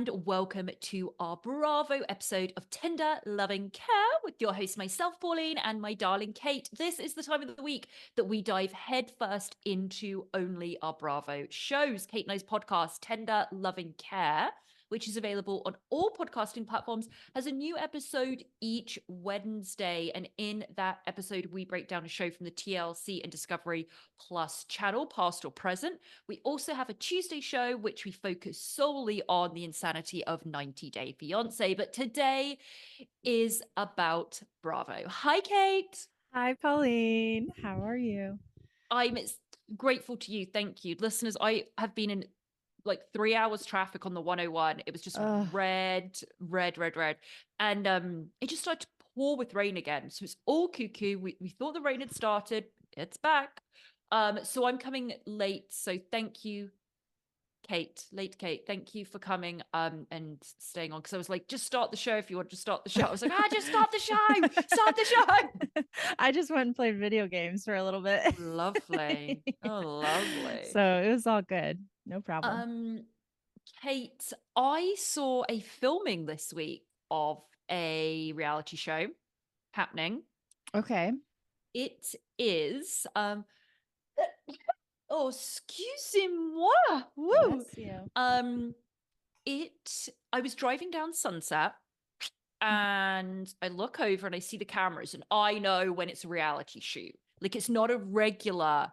and welcome to our Bravo episode of Tender Loving Care with your host, myself, Pauline, and my darling Kate. This is the time of the week that we dive headfirst into only our Bravo shows. Kate and I's podcast, Tender Loving Care, which is available on all podcasting platforms, has a new episode each Wednesday. And in that episode, we break down a show from the TLC and Discovery Plus channel, past or present. We also have a Tuesday show, which we focus solely on the insanity of 90 Day Fiancé. But today is about Bravo. Hi, Kate. Hi, Pauline. How are you? I'm grateful to you. Thank you. Listeners, I have been in like 3 hours traffic on the 101. It was just red. And it just started to pour with rain again. So it's all cuckoo. We thought the rain had started. It's back. So I'm coming late. So thank you, Kate. Late Kate. Thank you for coming and staying on. Because I was like, just start the show if you want to start the show. I was like, just start the show. Start the show. I just went and played video games for a little bit. Lovely. Oh, lovely. So it was all good. No problem. Kate, I saw a filming this week of a reality show happening. Okay. It is oh, excusez-moi. Woo. Bless you. I was driving down Sunset and I look over and I see the cameras and I know when it's a reality shoot. Like it's not a regular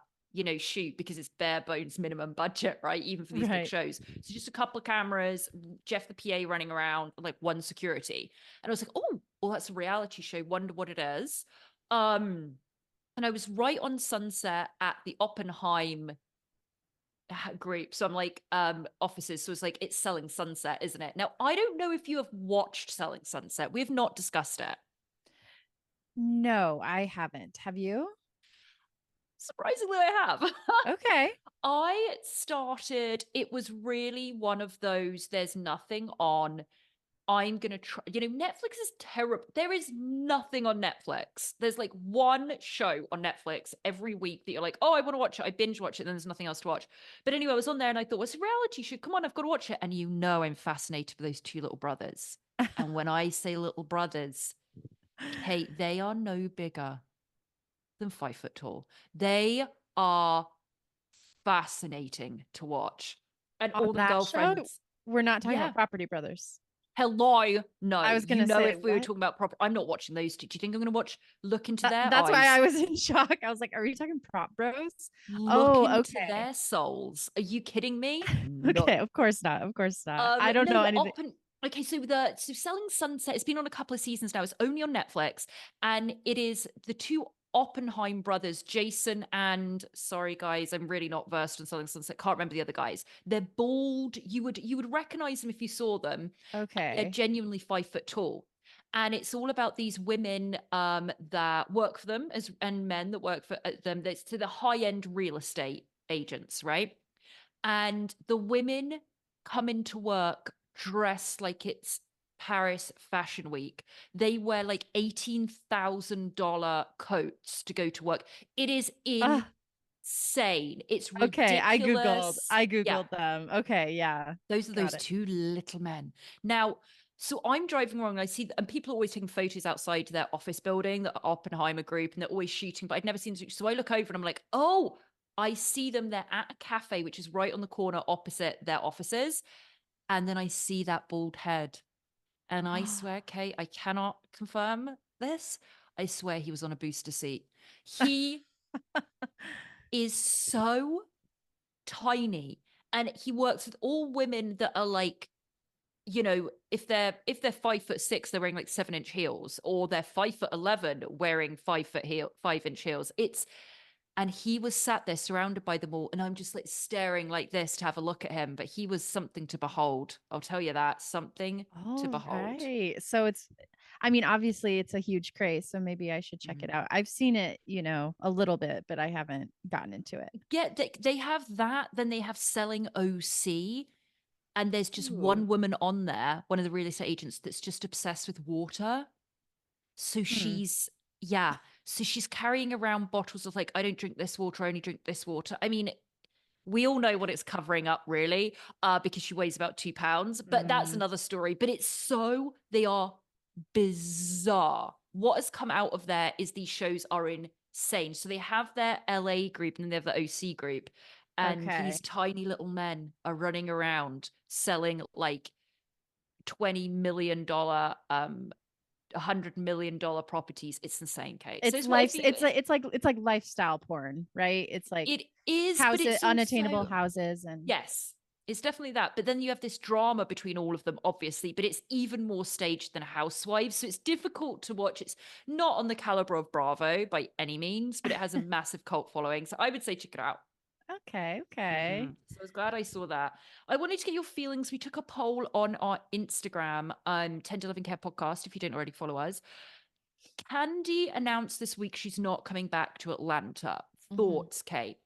shoot because it's bare bones minimum budget, right? Even for these big shows. So just a couple of cameras, Jeff the PA running around, like one security. And I was like, oh, well, that's a reality show. Wonder what it is. And I was right on Sunset at the Oppenheim group. So I'm like, offices. So it's like, it's Selling Sunset, isn't it? Now, I don't know if you have watched Selling Sunset. We have not discussed it. No, I haven't. Have you? Surprisingly, I have. Okay. I started, it was really one of those, there's nothing on. I'm going to try, Netflix is terrible. There is nothing on Netflix. There's like one show on Netflix every week that you're like, oh, I want to watch it. I binge watch it. Then there's nothing else to watch. But anyway, I was on there and I thought, what's a reality show? Come on, I've got to watch it. And I'm fascinated with those two little brothers. And when I say little brothers, Kate, they are no bigger than 5 foot tall. They are fascinating to watch. And On all the that girlfriends. show, we're not talking about Property Brothers. Hello. No, I was gonna say, if we were talking about proper, I'm not watching those two. Do you think I'm going to look into their That's eyes? why I was in shock. I was like, are we talking Prop Bros? Look into their souls. Are you kidding me? Okay, of course not. Of course not. I don't know anything. Okay, so Selling Sunset, it's been on a couple of seasons now. It's only on Netflix, and it is the two Oppenheim brothers, Jason and sorry guys, I'm really not versed in Selling Sunset. Can't remember the other guys. They're bald. You would recognize them if you saw them. Okay. They're genuinely 5 foot tall. And it's all about these women that work for them and men that work for them. That's to the high-end real estate agents, right? And the women come into work dressed like it's Paris Fashion Week. They wear like $18,000 coats to go to work. It is insane. It's ridiculous. Okay, I googled them. Okay, yeah. Those are those two little men. Now, so I'm driving along and I see, and people are always taking photos outside their office building, the Oppenheimer group, and they're always shooting, but I'd never seen. So I look over and I'm like, oh, I see them. They're at a cafe, which is right on the corner opposite their offices. And then I see that bald head. And I swear, Kate, I cannot confirm this. I swear he was on a booster seat. He is so tiny. And he works with all women that are like, if they're 5'6", they're wearing like 7-inch heels, or they're 5'11", wearing 5-inch heels. And he was sat there surrounded by them all. And I'm just like staring like this to have a look at him. But he was something to behold. I'll tell you that. Something to behold. Right. So obviously it's a huge craze. So maybe I should check it out. I've seen it, a little bit, but I haven't gotten into it. Yeah, they have that. Then they have Selling OC. And there's just one woman on there, one of the real estate agents, that's just obsessed with water. So she's carrying around bottles of like, I don't drink this water, I only drink this water. I mean, We all know what it's covering up, really, because she weighs about 2 pounds. But that's another story. But they are bizarre. What has come out of there is these shows are insane. So they have their LA group and then they have the OC group. And Okay. these tiny little men are running around selling like $20 million, $100 million properties. It's insane, Kate. So It's it's what if life. you, it's like lifestyle porn, right? It's like it is, but houses, it's unattainable also, houses, and yes, it's definitely that. But then you have this drama between all of them, obviously, but it's even more staged than Housewives. So it's difficult to watch. It's not on the caliber of Bravo by any means, but it has a massive cult following. So I would say check it out. okay. So I was glad I saw that. I wanted to get your feelings. We took a poll on our Instagram, 10 to 11 Care podcast, if you don't already follow us. Candy announced this week she's not coming back to Atlanta. Thoughts, Kate?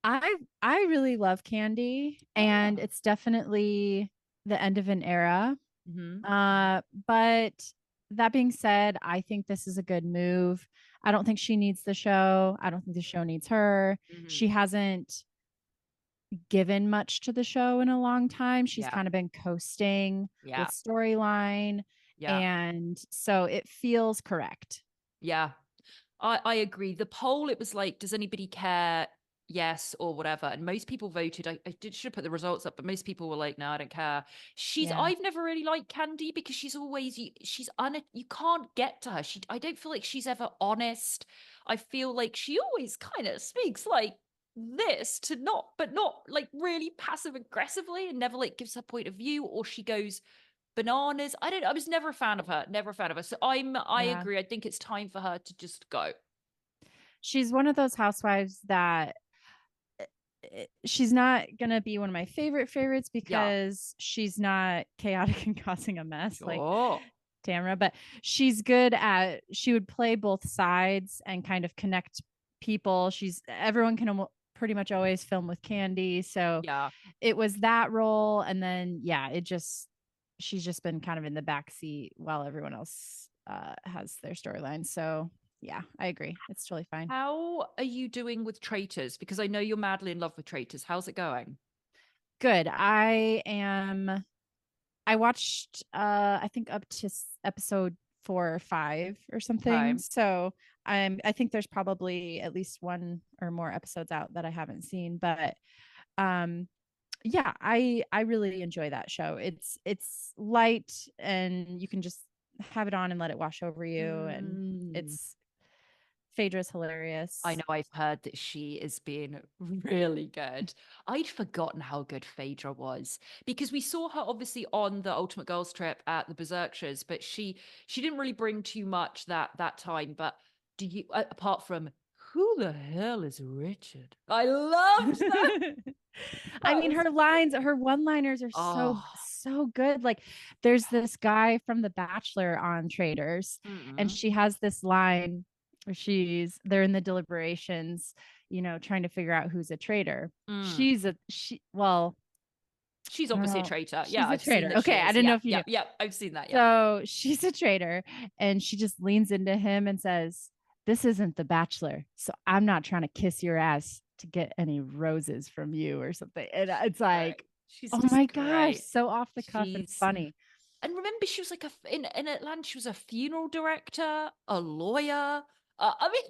I really love Candy, and it's definitely the end of an era. But that being said, I think this is a good move. I don't think she needs the show. I don't think the show needs her. She hasn't given much to the show in a long time. She's Yeah. kind of been coasting Yeah. with storyline. Yeah. And so it feels correct. Yeah. I agree. The poll, it was like, does anybody care? Yes, or whatever. And most people voted. Should put the results up, but most people were like, no, I don't care. I've never really liked Candy because she's always, you can't get to her. I don't feel like she's ever honest. I feel like she always kind of speaks like this but not like really passive aggressively, and never like gives her point of view, or she goes bananas. I was never a fan of her. So I agree. I think it's time for her to just go. She's one of those housewives that she's not gonna be one of my favorites because she's not chaotic and causing a mess like Tamara, but she would play both sides and kind of connect people. Everyone can pretty much always film with Candy, so it was that role, and then she's just been kind of in the back seat while everyone else has their storyline. So yeah, I agree. It's totally fine. How are you doing with Traitors? Because I know you're madly in love with Traitors. How's it going? Good. I watched I think up to episode 4 or 5 or something. So I think there's probably at least one or more episodes out that I haven't seen, but yeah, I really enjoy that show. It's light and you can just have it on and let it wash over you, and it's Phaedra's hilarious. I know, I've heard that she is being really good. I'd forgotten how good Phaedra was because we saw her obviously on the Ultimate Girls trip at the Berserkshires, but she didn't really bring too much that time. But do you, apart from who the hell is Richard? I loved that. I mean, her one-liners are so good. Like, there's this guy from The Bachelor on Traitors, and she has this line where they're in the deliberations, trying to figure out who's a traitor. She's obviously a traitor. She's a traitor. Okay, I didn't know if you knew. Yeah, I've seen that. So she's a traitor, and she just leans into him and says, "This isn't The Bachelor, so I'm not trying to kiss your ass to get any roses from you," or something. And it's like, oh my gosh, so off the cuff and funny. And remember, she was like in Atlanta, she was a funeral director, a lawyer. I mean,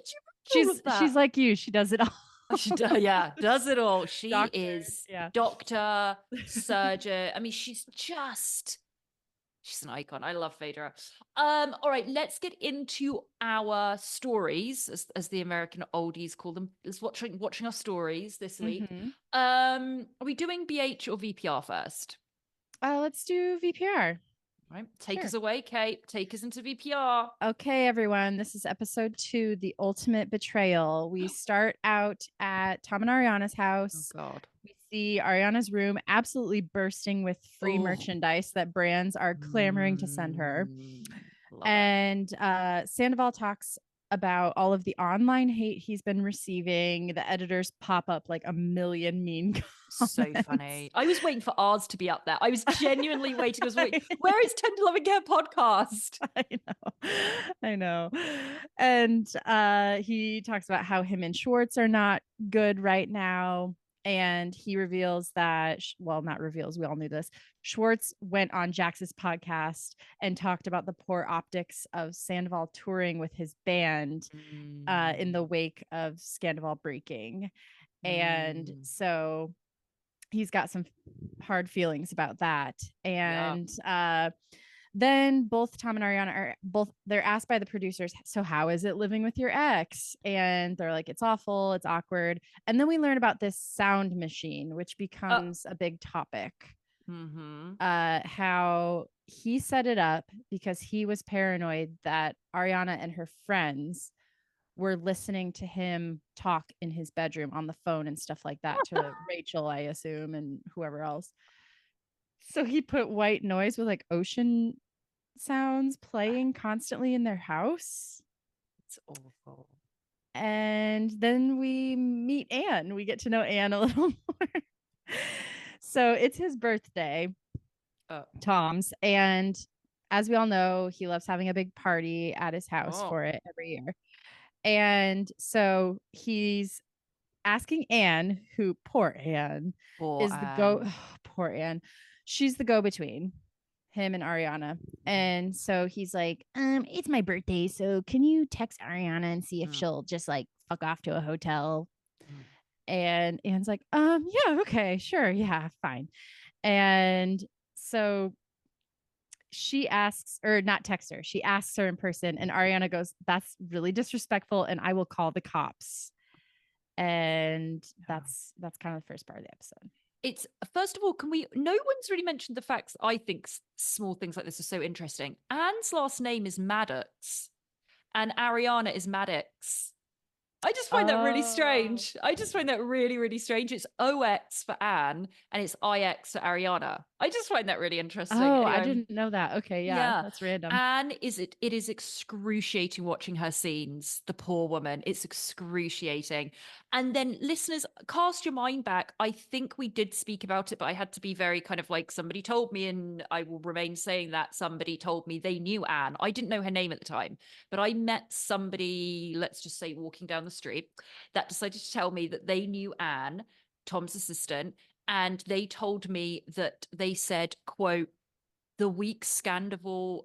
she's like you. She does it all. She does it all. She is doctor, surgeon. I mean, she's an icon. I love Phaedra. All right, let's get into our stories, as the American oldies call them. Let's watching our stories this week. Are we doing BH or VPR first? Let's do VPR. Right. Take us away, Kate. Take us into VPR. Okay, everyone. This is episode 2, The Ultimate Betrayal. We start out at Tom and Ariana's house. Oh, God. We see Ariana's room absolutely bursting with free merchandise that brands are clamoring to send her. And Sandoval talks about all of the online hate he's been receiving. The editors pop up like a million mean comments. So funny. I was waiting for ours to be up there. I was genuinely waiting. I was waiting. Where is 10 to 11 Care podcast? I I know. And he talks about how him and Schwartz are not good right now. And he reveals that, well, not reveals, we all knew this. Schwartz went on Jax's podcast and talked about the poor optics of Sandoval touring with his band in the wake of Sandoval breaking. And so he's got some hard feelings about that. And then both Tom and Ariana are they're asked by the producers, so how is it living with your ex? And they're like, it's awful, it's awkward. And then we learn about this sound machine, which becomes a big topic. How he set it up because he was paranoid that Ariana and her friends were listening to him talk in his bedroom on the phone and stuff like that to Rachel, I assume, and whoever else. So he put white noise with like ocean sounds playing constantly in their house. It's awful. And then we meet Anne. We get to know Anne a little more. So it's his birthday, Tom's. And as we all know, he loves having a big party at his house for it every year. And so he's asking Anne, who poor Anne poor Anne. She's the go-between him and Ariana. And so he's like, it's my birthday, so can you text Ariana and see if she'll just like fuck off to a hotel? And Anne's like, yeah, okay, sure, yeah, fine. And so she asks, or not text her, she asks her in person, and Ariana goes, that's really disrespectful and I will call the cops. And that's kind of the first part of the episode. It's, first of all, no one's really mentioned the facts. I think small things like this are so interesting. Anne's last name is Maddox and Ariana is Maddox. I just find that really strange. I just find that really, really strange. It's OX for Anne and it's IX for Ariana. I just find that really interesting. Oh, anyway. I didn't know that. Okay, yeah, that's random. Anne, it is excruciating watching her scenes. The poor woman. It's excruciating. And then listeners, cast your mind back. I think we did speak about it, but I had to be very kind of like, somebody told me, and I will remain saying that somebody told me they knew Anne. I didn't know her name at the time, but I met somebody, let's just say walking down the street, that decided to tell me that they knew Anne, Tom's assistant, and they told me that they said, quote, the week Scandival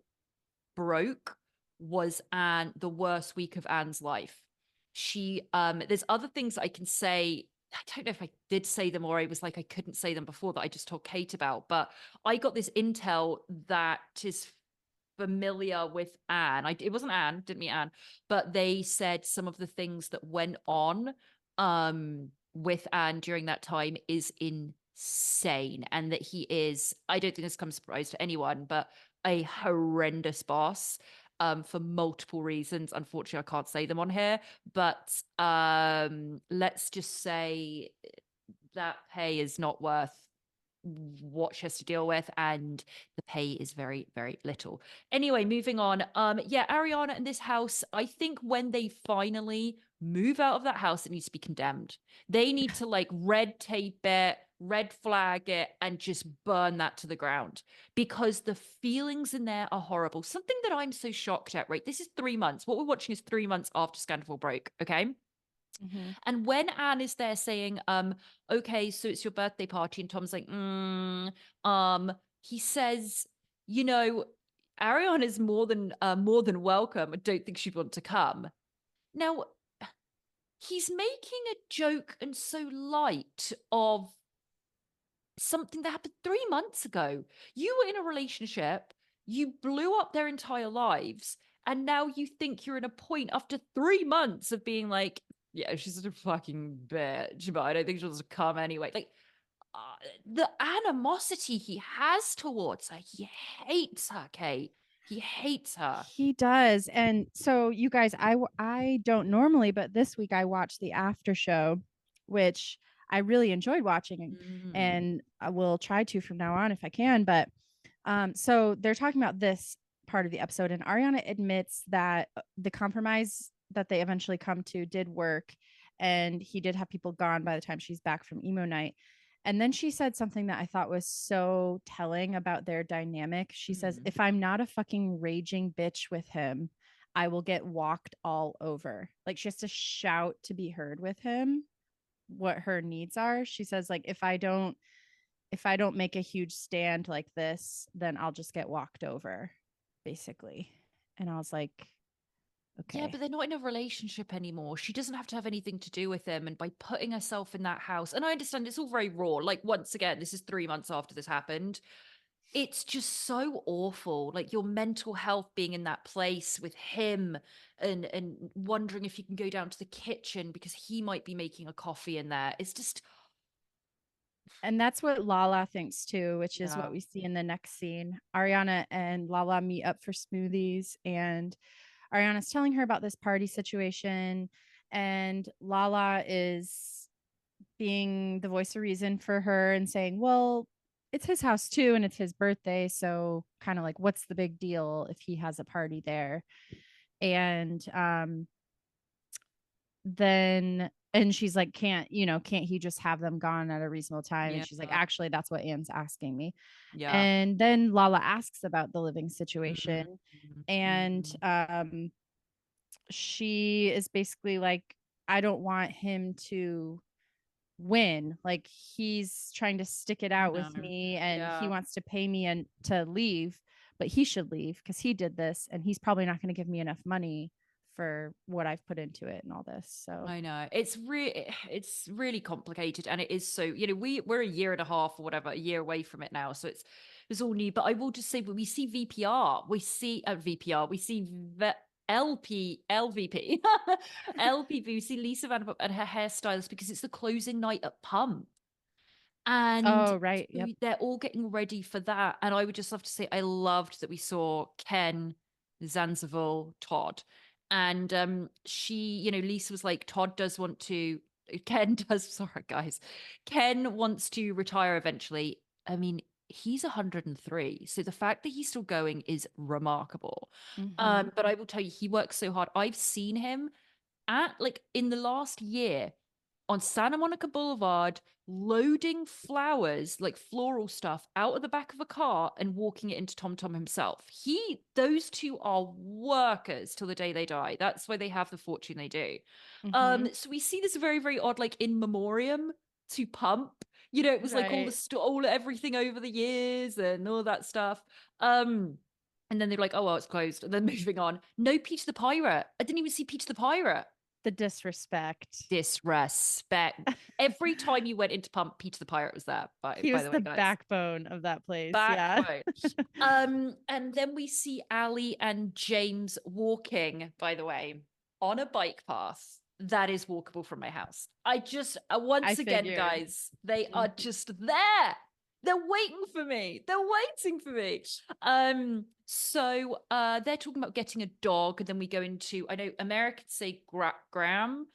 broke was Anne, the worst week of Anne's life. She, there's other things I can say. I don't know if I did say them or I was like, I couldn't say them before, that I just told Kate about, but I got this intel that is familiar with Anne. It wasn't Anne, didn't meet Anne, but they said some of the things that went on with Anne during that time is insane, and that he is, I don't think this comes as a surprise to anyone, but a horrendous boss for multiple reasons. Unfortunately, I can't say them on here, but let's just say that pay is not worth what she has to deal with, and the pay is very, very little. Anyway, moving on. Yeah, Ariana and this house, I think when they finally move out of that house, it needs to be condemned. They need to like red tape it, red flag it, and just burn that to the ground, because the feelings in there are horrible. Something that I'm so shocked at, right? This is 3 months. What we're watching is 3 months after Scandival broke, okay? Mm-hmm. And when Anne is there saying, okay, so it's your birthday party, and Tom's like, he says, you know, Ariana is more than welcome. I don't think she'd want to come. Now, he's making a joke and so light of something that happened 3 months ago. You were in a relationship, you blew up their entire lives, and now you think you're in a point after 3 months of being like, yeah, she's a fucking bitch, but I don't think she'll just come anyway. Like, the animosity he has towards her, he hates her, Kate. He hates her. He does. And so you guys, I don't normally, but this week I watched the after show, which I really enjoyed watching, and I will try to from now on if I can. But so they're talking about this part of the episode, and Ariana admits that the compromise that they eventually come to did work, and he did have people gone by the time she's back from emo night. And then she said something that I thought was so telling about their dynamic. She says, if I'm not a fucking raging bitch with him, I will get walked all over. Like she has to shout to be heard with him what her needs are. She says like if I don't make a huge stand like this, then I'll just get walked over, basically. And I was like, okay. Yeah, but they're not in a relationship anymore. She doesn't have to have anything to do with him. And by putting herself in that house, and I understand it's all very raw. Like, once again, this is 3 months after this happened. It's just so awful. Like your mental health being in that place with him and wondering if you can go down to the kitchen because he might be making a coffee in there. It's just, and that's what Lala thinks too, which is yeah. what we see in the next scene. Ariana and Lala meet up for smoothies, and Ariana's telling her about this party situation, and Lala is being the voice of reason for her and saying, well, it's his house too, and it's his birthday. So, kind of like, what's the big deal if he has a party there? And then and she's like, can't he just have them gone at a reasonable time? And Yeah. she's like, actually, that's what Anne's asking me. Yeah. And then Lala asks about the living situation. Mhm. And she is basically like, I don't want him to win. Like he's trying to stick it out with No. me, and he Yeah. wants to pay me and to leave, but he should leave because he did this, and he's probably not going to give me enough money for what I've put into it and all this. So I know. It's really complicated, and it is so, we're a year and a half or whatever, a year away from it now. So it's all new. But I will just say, when we see VPR, we see VPR, we see LVP, LPP, we see Lisa Vanderpump and her hairstylist because it's the closing night at Pump. And oh right, yep. they're all getting ready for that. And I would just love to say I loved that we saw Ken, Zanzibar, Todd. And Lisa was like, Ken does, sorry guys, Ken wants to retire eventually. I mean, he's 103. So the fact that he's still going is remarkable. Mm-hmm. But I will tell you, he works so hard. I've seen him in the last year on Santa Monica Boulevard, loading flowers, like floral stuff, out of the back of a car and walking it into Tom Tom himself. Those two are workers till the day they die. That's why they have the fortune they do. Mm-hmm. So we see this very, very odd, like in memoriam to Pump. It was like Right. all everything over the years and all that stuff. And then they're like, oh well, it's closed. And then moving on. No Peter the Pirate. I didn't even see Peter the Pirate. The disrespect. Every time you went into Pump, Peter the Pirate was there. He By was the way, the guys, backbone of that place. Yeah. backbone. And then we see Ali and James walking. By the way, on a bike path that is walkable from my house. Once again, guys, they are just there. They're waiting for me. They're waiting for me. So they're talking about getting a dog, and then we go into, I know Americans say Graham.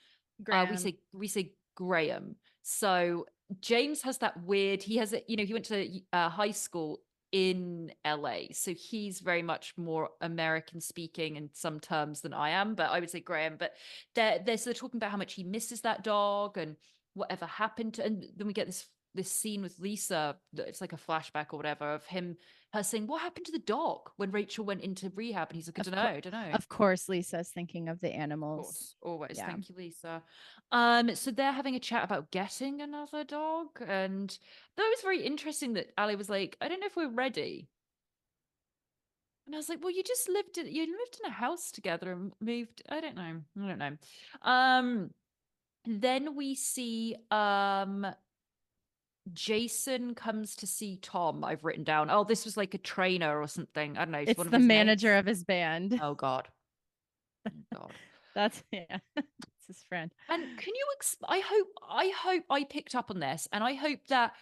We say Graham. So James has that weird, he went to high school in LA. So he's very much more American speaking in some terms than I am, but I would say Graham. But they're sort of talking about how much he misses that dog and whatever happened to, and then we get this scene with Lisa, it's like a flashback or whatever, of her saying, what happened to the dog when Rachel went into rehab? And he's like, I don't know. Of course, Lisa's thinking of the animals. Of course, always. Yeah. Thank you, Lisa. So they're having a chat about getting another dog. And that was very interesting that Ali was like, I don't know if we're ready. And I was like, well, you lived in a house together and moved. I don't know. Then we see Jason comes to see Tom. I've written down. Oh, this was like a trainer or something. I don't know. It's the manager of his band. Oh God. Oh God. That's it's his friend. And can you I hope I picked up on this, and I hope that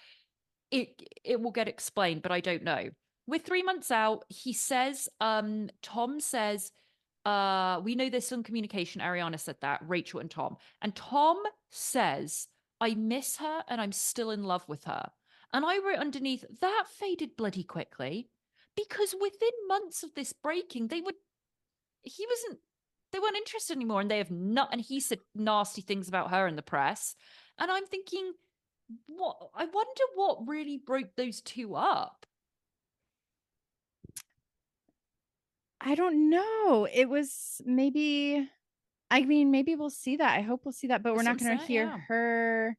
it will get explained, but I don't know. We're 3 months out. He says, Tom says, we know there's some communication. Ariana said that, Rachel and Tom. And Tom says, I miss her and I'm still in love with her. And I wrote underneath, that faded bloody quickly, because within months of this breaking, they weren't interested anymore, and they have not, and he said nasty things about her in the press. And I'm thinking, I wonder what really broke those two up. I don't know. It was maybe, I mean, maybe we'll see that. I hope we'll see that, but we're not going to hear her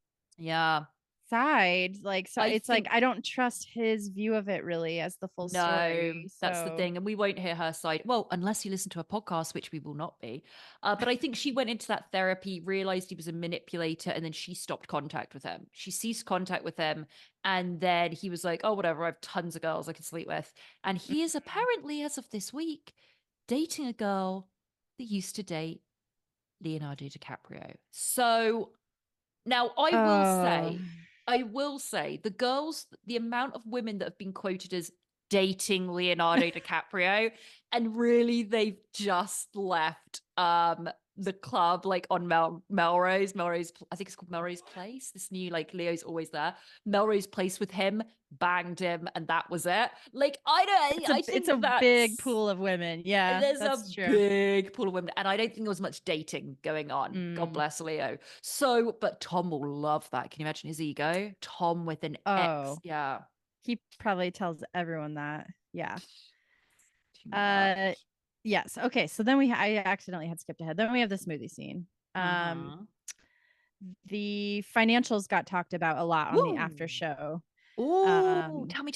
side. Like, so I it's think, like, I don't trust his view of it really as the full story. that's the thing. And we won't hear her side. Well, unless you listen to a podcast, which we will not be. But I think she went into that therapy, realized he was a manipulator, and then she stopped contact with him. She ceased contact with him. And then he was like, oh, whatever, I have tons of girls I can sleep with. And he is apparently, as of this week, dating a girl that used to date Leonardo DiCaprio. So now I will say the girls, the amount of women that have been quoted as dating Leonardo DiCaprio, and really they've just left the club, like on Melrose, I think it's called Melrose Place, this new, like, Leo's always there, Melrose Place, with him, banged him, and that was it. Like, I think it's a big pool of women. Yeah, there's that's a true. big pool of women, and I don't think there was much dating going on. God bless Leo. So, but Tom will love that. Can you imagine his ego? Tom with an X. Yeah. He probably tells everyone that. Yeah. Too much. Yes. Okay. So then I accidentally had skipped ahead. Then we have the smoothie scene. The financials got talked about a lot on the after show. Oh, tell me.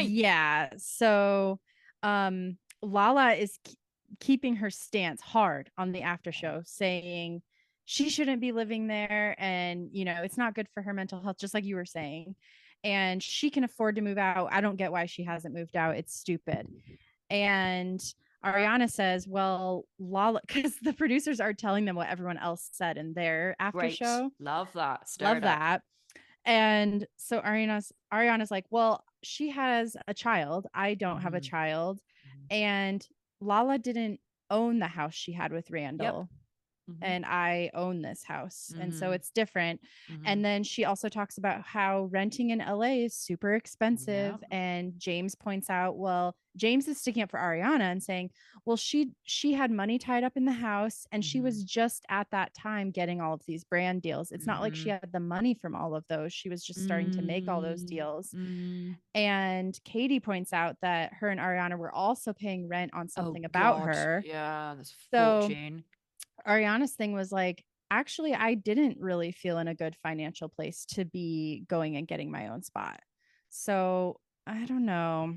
Yeah. So Lala is keeping her stance hard on the after show, saying she shouldn't be living there, and it's not good for her mental health, just like you were saying, and she can afford to move out. I don't get why she hasn't moved out. It's stupid. And Ariana says, well, Lala, because the producers are telling them what everyone else said in their after show. Love that. Love that. And so Ariana's like, well, she has a child. I don't have a child. And Lala didn't own the house she had with Randall. And I own this house. And so it's different. And then she also talks about how renting in LA is super expensive. And James points out, well, James is sticking up for Ariana and saying, well, she had money tied up in the house, and she was just at that time getting all of these brand deals. It's not like she had the money from all of those. She was just starting to make all those deals. And Katie points out that her and Ariana were also paying rent on something about her. Yeah, that's fortune. Ariana's thing was like, actually, I didn't really feel in a good financial place to be going and getting my own spot. So I don't know.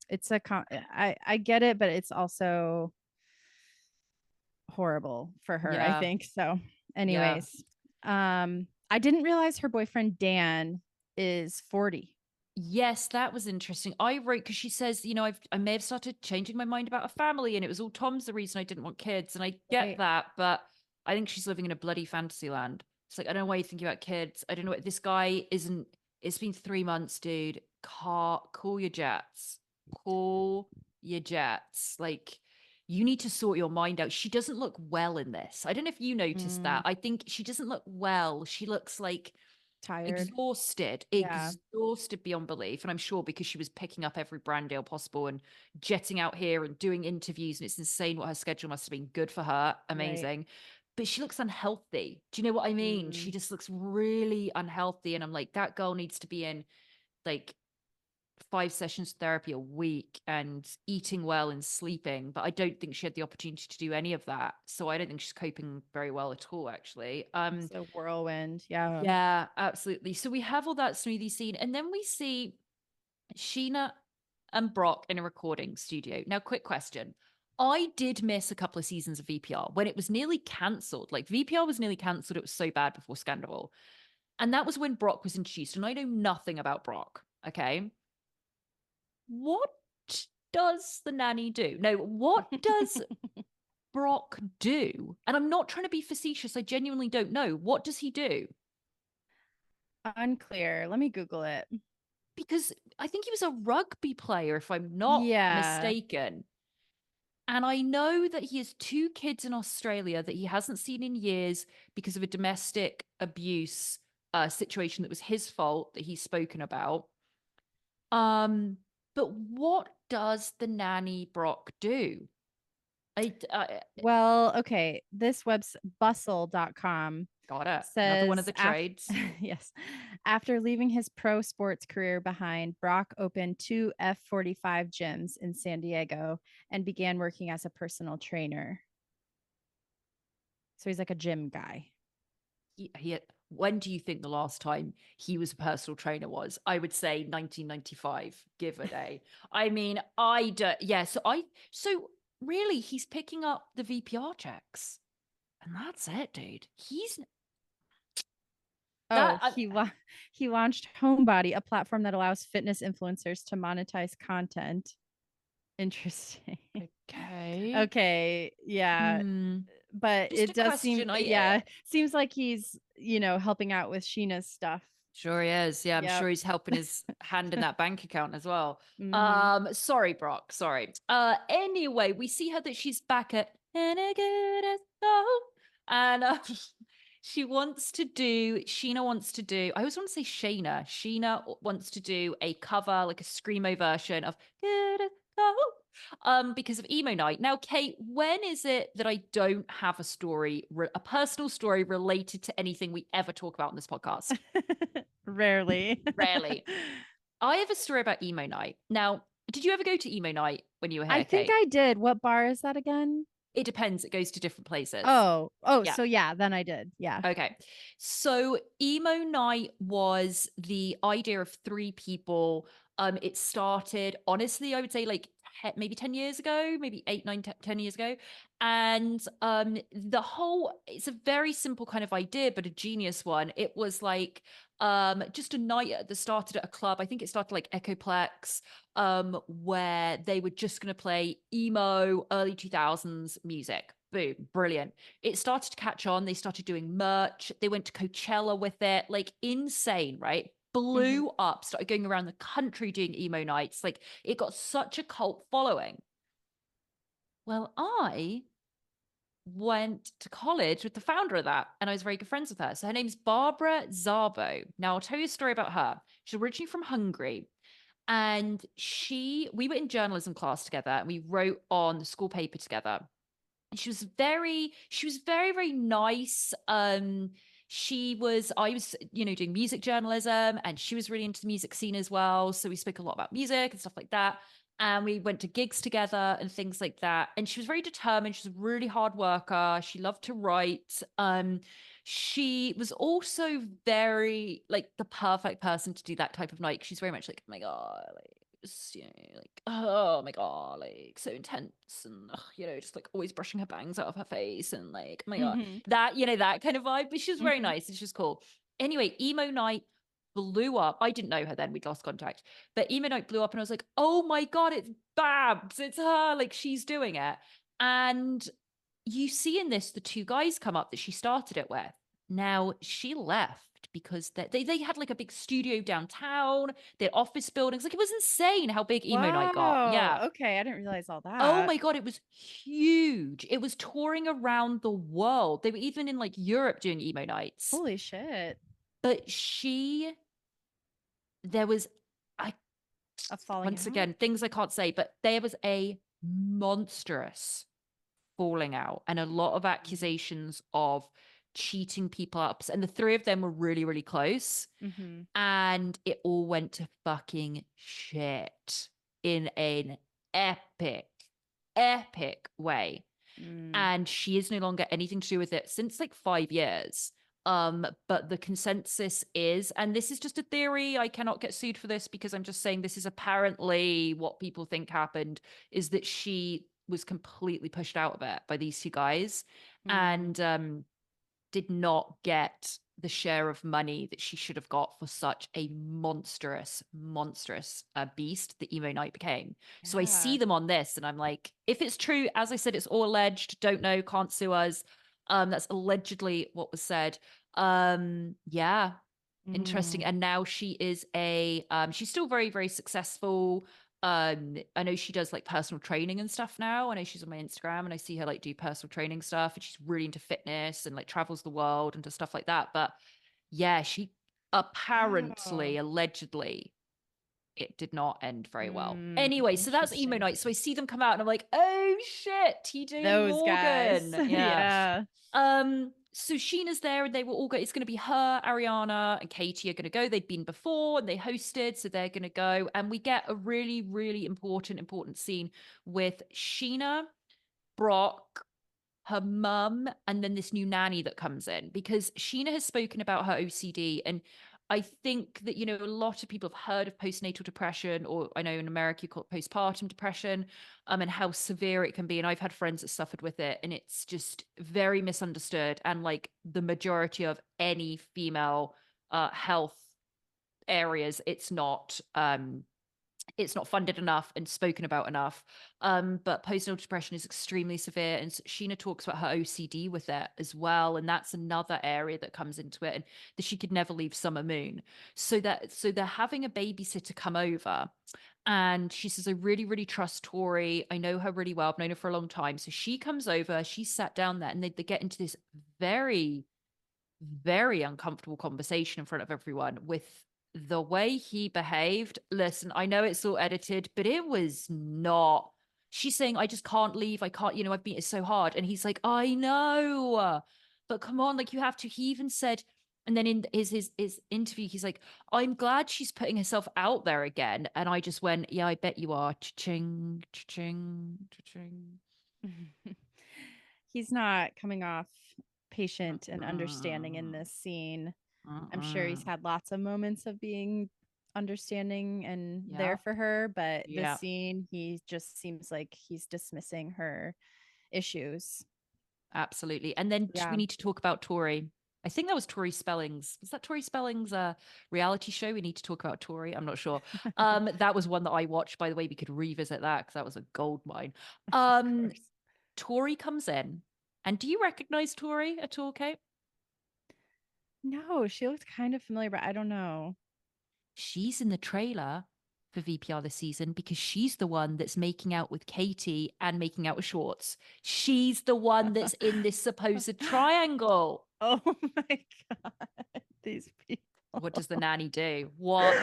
It's I get it, but it's also horrible for her, I think. So anyways, I didn't realize her boyfriend Dan is 40. Yes, that was interesting. I wrote, because she says, I may have started changing my mind about a family, and it was all Tom's the reason I didn't want kids. And I get that, but I think she's living in a bloody fantasy land. It's like, I don't know why you're thinking about kids. I don't know what this guy isn't. It's been 3 months, dude. Call your jets. Call your jets. Like, you need to sort your mind out. She doesn't look well in this. I don't know if you noticed that. I think she doesn't look well. She looks like tired, exhausted beyond belief. And I'm sure because she was picking up every brand deal possible and jetting out here and doing interviews, and it's insane what her schedule must have been. Good for her. Amazing. Right. But she looks unhealthy. Do you know what I mean? She just looks really unhealthy. And I'm like, that girl needs to be in like 5 sessions of therapy a week and eating well and sleeping. But I don't think she had the opportunity to do any of that. So I don't think she's coping very well at all, actually. It's a whirlwind. Yeah. Yeah, absolutely. So we have all that smoothie scene, and then we see Sheena and Brock in a recording studio. Now, quick question. I did miss a couple of seasons of VPR when it was nearly cancelled. Like, VPR was nearly cancelled. It was so bad before Scandal. And that was when Brock was introduced. And I know nothing about Brock. Okay. What does the nanny do? No, what does Brock do? And I'm not trying to be facetious. I genuinely don't know. What does he do? Unclear. Let me Google it. Because I think he was a rugby player, if I'm not mistaken. And I know that he has 2 kids in Australia that he hasn't seen in years because of a domestic abuse situation that was his fault that he's spoken about. But what does the nanny Brock do? Well, okay. This website, bustle.com Got it. Says, another one of the trades. Yes. After leaving his pro sports career behind, Brock opened 2 F45 gyms in San Diego and began working as a personal trainer. So he's like a gym guy. When do you think the last time he was a personal trainer was? I would say 1995, give a day. I mean, so really he's picking up the VPR checks. And that's it, dude. He launched Homebody, a platform that allows fitness influencers to monetize content. Interesting. Okay. Okay. Yeah. But Just it does seem, seems like he's, helping out with Sheena's stuff. Sure he is. Yeah, I'm sure he's helping his hand in that bank account as well. Sorry, Brock. Sorry. Anyway, we see her that she's back at and Sheena wants to do, I always want to say Shayna. Sheena wants to do a cover, like a screamo version of Good as Gold, because of Emo Night. Now, Kate, when is it that I don't have a story, a personal story related to anything we ever talk about in this podcast? Rarely. I have a story about Emo Night. Now, did you ever go to Emo Night when you were here, I think Kate? I did. What bar is that again? It depends. It goes to different places. So yeah, then I did. Yeah. Okay. So Emo Night was the idea of 3 people. It started, honestly, I would say like maybe 10 years ago, maybe 8, 9, 10 years ago. And it's a very simple kind of idea, but a genius one. It was like just a night that started at a club. I think it started like Echoplex, where they were just going to play emo early 2000s music. Boom, brilliant. It started to catch on. They started doing merch. They went to Coachella with it, like insane, right? Blew up, started going around the country doing emo nights. Like it got such a cult following. Well, I went to college with the founder of that, and I was very good friends with her. So her name's Barbara Szabo. Now I'll tell you a story about her. She's originally from Hungary, and we were in journalism class together, and we wrote on the school paper together. And she was very, very nice. I was, doing music journalism, and she was really into the music scene as well. So we spoke a lot about music and stuff like that. And we went to gigs together and things like that. And she was very determined. She was a really hard worker. She loved to write. She was also very like the perfect person to do that type of night. She's very much like, oh my God, like, oh my God, like so intense and just like always brushing her bangs out of her face and like, oh my God, that kind of vibe. But she was very nice and she was cool. Anyway, Emo Night blew up. I didn't know her then, we'd lost contact, but Emo Night blew up and I was like, oh my God, it's Babs, it's her, like she's doing it. And you see in this the 2 guys come up that she started it with. Now she left because they had like a big studio downtown, they had office buildings, like it was insane how big Emo Night got. Yeah. Okay, I didn't realize all that. Oh my God, it was huge. It was touring around the world. They were even in like Europe doing Emo Nights. Holy shit. But there was a falling once out? Again, things I can't say, but there was a monstrous falling out and a lot of accusations of cheating people up. And the 3 of them were really, really close. And it all went to fucking shit in an epic way. And she is no longer anything to do with it since like 5 years. But the consensus is, and this is just a theory, I cannot get sued for this because I'm just saying this is apparently what people think happened, is that she was completely pushed out of it by these 2 guys and did not get the share of money that she should have got for such a monstrous beast that Emo Night became. So I see them on this and I'm like, if it's true, as I said, it's all alleged, don't know, can't sue us. That's allegedly what was said. Interesting. And now she is she's still very, very successful. I know she does like personal training and stuff now. I know she's on my Instagram and I see her like do personal training stuff, and she's really into fitness and like travels the world and does stuff like that. But yeah, she apparently, allegedly, it did not end very well. Anyway, so that's Emo Night. So I see them come out and I'm like, oh shit, TJ Those Morgan. guys. Yeah. so Sheena's there and they were all go. It's going to be her, Ariana, and Katie are going to go. They'd been before and they hosted, so they're going to go. And we get a really, really important scene with Sheena, Brock, her mum, and then this new nanny that comes in, because Sheena has spoken about her OCD. And I think that, a lot of people have heard of postnatal depression, or I know in America you call it postpartum depression, and how severe it can be. And I've had friends that suffered with it, and it's just very misunderstood. And like the majority of any female health areas, it's not funded enough and spoken about enough. But postnatal depression is extremely severe. And Sheena talks about her OCD with it as well. And that's another area that comes into it. And that she could never leave Summer Moon. So they're having a babysitter come over. And she says, I really, really trust Tori. I know her really well. I've known her for a long time. So she comes over, she sat down there, and they get into this very, very uncomfortable conversation in front of everyone with the way he behaved. Listen, I know it's all edited, but it was not. She's saying, I just can't leave. I can't, I've beat it so hard. And he's like, I know, but come on, like you have to. He even said, and then in his interview, he's like, I'm glad she's putting herself out there again. And I just went, yeah, I bet you are. Cha-ching, cha-ching, cha-ching. He's not coming off patient and understanding in this scene. I'm sure he's had lots of moments of being understanding and there for her, but this scene, he just seems like he's dismissing her issues. Absolutely. And then we need to talk about Tori. I think that was Tori Spelling's. Was that Tori Spelling's reality show? We need to talk about Tori. I'm not sure. That was one that I watched, by the way. We could revisit that because that was a gold mine. Tori comes in. And do you recognize Tori at all, Kate? No, she looked kind of familiar, but I don't know. She's in the trailer for VPR this season because she's the one that's making out with Katie and making out with Schwartz. She's the one that's in this supposed triangle. Oh my God. These people. What does the nanny do? What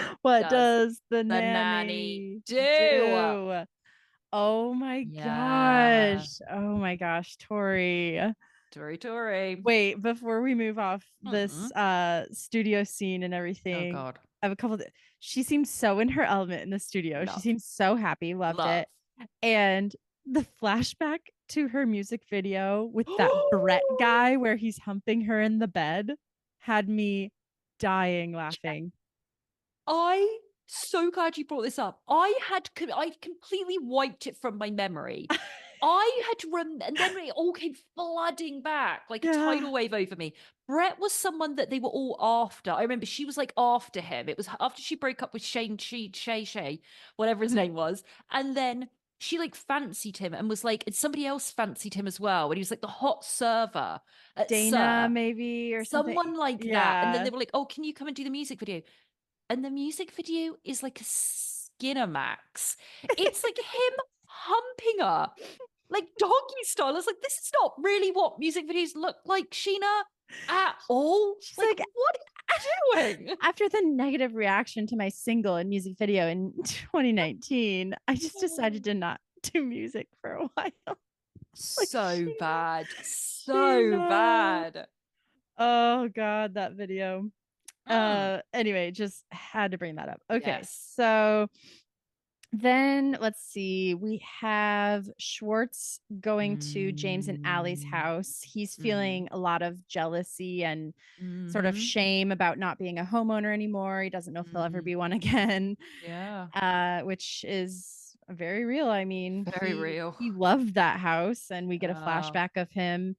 does the nanny do? Oh my gosh. Oh my gosh, Tori. Wait, before we move off this studio scene and everything. Oh God. I have a couple she seems so in her element in the studio. She seems so happy, loved it. And the flashback to her music video with that Brett guy where he's humping her in the bed had me dying laughing. I so glad you brought this up. I completely wiped it from my memory. I had and then it all came flooding back like a tidal wave over me. Brett was someone that they were all after. I remember she was like after him. It was after she broke up with Shay, whatever his name was. And then she like fancied him and was like, and somebody else fancied him as well. And he was like the hot server at Dana, maybe, or someone like that. And then they were like, oh, can you come and do the music video? And the music video is like a Skinner Max. It's like him humping her like doggy style. I was like, this is not really what music videos look like, Sheena, at all. She's like, what are you doing? After the negative reaction to my single and music video in 2019, I just decided to not do music for a while. So bad. So bad. Oh God, that video. Anyway, just had to bring that up. Okay, so then let's see. We have Schwartz going to James and Allie's house. He's feeling a lot of jealousy and sort of shame about not being a homeowner anymore. He doesn't know if he'll ever be one again. Yeah. Which is very real. I mean, very real. He loved that house, and we get a flashback of him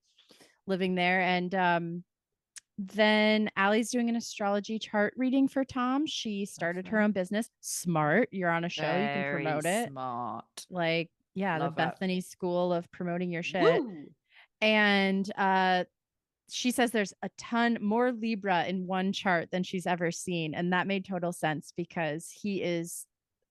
living there. And then Allie's doing an astrology chart reading for Tom. She started her own business. Smart. You're on a show. You can promote it. Smart. Like, the Bethany School of promoting your shit. Woo! And she says there's a ton more Libra in one chart than she's ever seen. And that made total sense because he is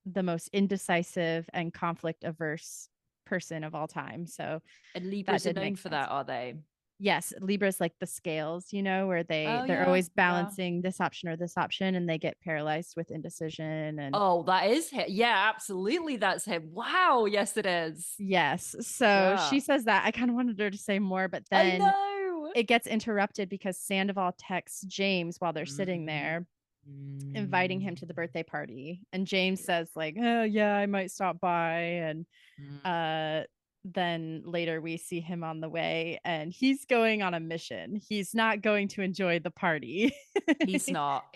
the most indecisive and conflict averse person of all time. So, and Libras are known for that, are they? Yes, Libra's like the scales, where they're always balancing this option or this option, and they get paralyzed with indecision. And that is him. Yeah, absolutely, that's him. Wow, yes, it is. Yes. So she says that. I kind of wanted her to say more, but then it gets interrupted because Sandoval texts James while they're sitting there, inviting him to the birthday party. And James says like, oh yeah, I might stop by. And then later we see him on the way and he's going on a mission. He's not going to enjoy the party. He's not.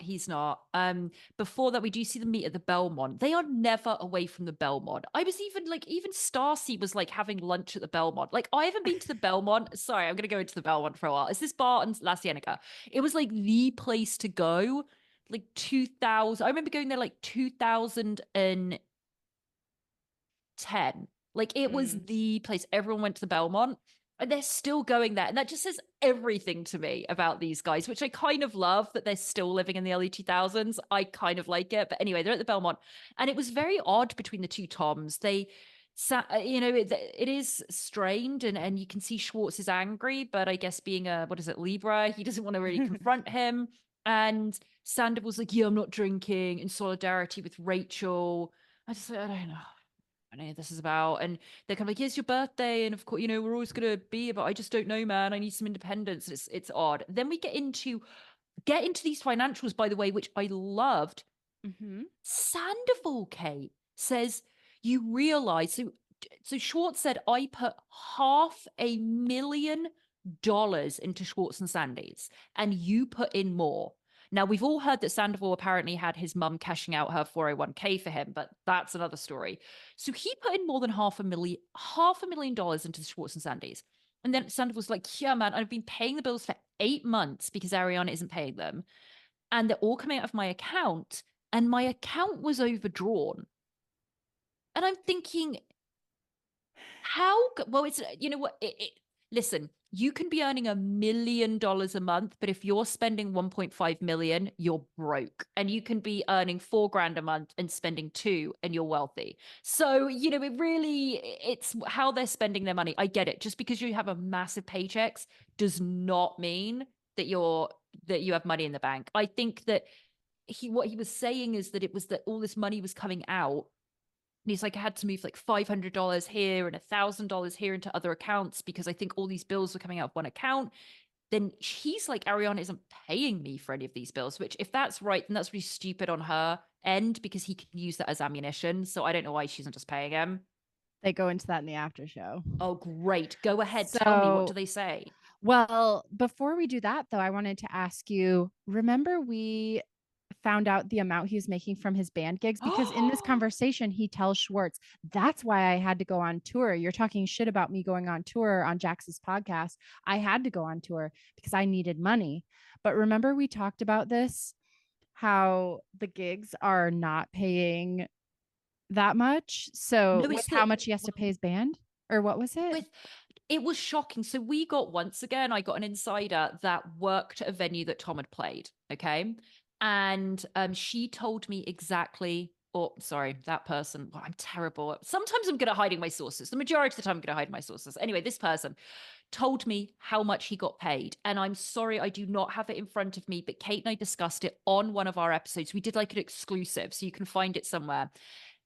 Before that, we do see them meet at the Belmont. They are never away from the Belmont. I was even Stacy was like having lunch at the Belmont. Like, I haven't been to the Belmont. Sorry, I'm gonna go into the Belmont for a while. It's this bar in La Cienega. It was like the place to go. Like 2000. I remember going there like 2010. Like, it was the place. Everyone went to the Belmont. And they're still going there. And that just says everything to me about these guys, which I kind of love, that they're still living in the early 2000s. I kind of like it. But anyway, they're at the Belmont. And it was very odd between the two Toms. It is strained, and you can see Schwartz is angry, but I guess being a, Libra, he doesn't want to really confront him. And Sandoval's like, yeah, I'm not drinking, in solidarity with Rachel. I don't know what any of this is about. And they're kind of like, here's your birthday, and of course, we're always gonna be, but I just don't know, man, I need some independence. It's odd. Then we get into these financials, by the way, which I loved. Sandoval, Kate, says, you realize, so Schwartz said, I put $500,000 into Schwartz and Sandy's, and you put in more. Now, we've all heard that Sandoval apparently had his mum cashing out her 401k for him, but that's another story. So he put in more than $500,000 into Schwartz and Sandy's. And then Sandoval's like, yeah, man, I've been paying the bills for 8 months because Ariana isn't paying them. And they're all coming out of my account, and my account was overdrawn. And I'm thinking, well, it's, you know what? Listen, you can be earning $1 million a month, but if you're spending 1.5 million, you're broke. And you can be earning $4,000 a month and spending 2, and you're wealthy. So, it's how they're spending their money. I get it. Just because you have a massive paychecks does not mean that you have money in the bank. I think that what he was saying is that it was that all this money was coming out. And he's like, I had to move like $500 here and $1,000 here into other accounts because I think all these bills were coming out of one account. Then he's like, Ariana isn't paying me for any of these bills, which, if that's right, then that's really stupid on her end, because he can use that as ammunition. So I don't know why she isn't just paying him. They go into that in the after show. Oh, great. Go ahead. Tell me, what do they say? Well, before we do that, though, I wanted to ask you, remember we found out the amount he was making from his band gigs? Because in this conversation, he tells Schwartz, that's why I had to go on tour. You're talking shit about me going on tour on Jax's podcast. I had to go on tour because I needed money. But remember, we talked about this, how the gigs are not paying that much. So with how much he has to pay his band, or what was it? It was shocking. So I got an insider that worked at a venue that Tom had played. Okay. And she told me exactly, that person, well, I'm terrible. Sometimes I'm good at hiding my sources. The majority of the time I'm good at hiding my sources. Anyway, this person told me how much he got paid. And I'm sorry, I do not have it in front of me, but Kate and I discussed it on one of our episodes. We did like an exclusive, so you can find it somewhere.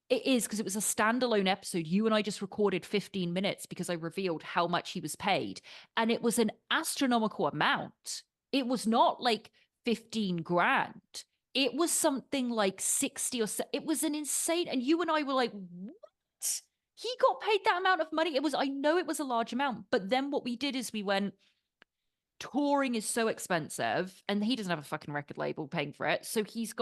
It is, because it was a standalone episode. You and I just recorded 15 minutes because I revealed how much he was paid. And it was an astronomical amount. It was not like 15 grand. It was something like 60 or so. It was an insane. And you and I were like, what? He got paid that amount of money? I know it was a large amount. But then what we did is we went, touring is so expensive, and he doesn't have a fucking record label paying for it. So he's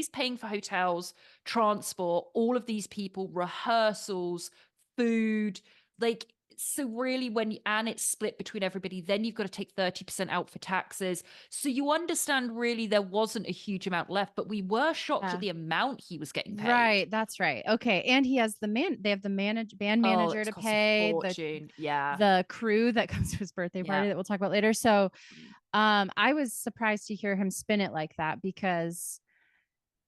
paying for hotels, transport, all of these people, rehearsals, food, like, so really and it's split between everybody. Then you've got to take 30% out for taxes. So you understand, really, there wasn't a huge amount left, but we were shocked at the amount he was getting paid. Right. That's right. Okay. And he has they have the band manager to pay, the crew that comes to his birthday party that we'll talk about later. So I was surprised to hear him spin it like that, because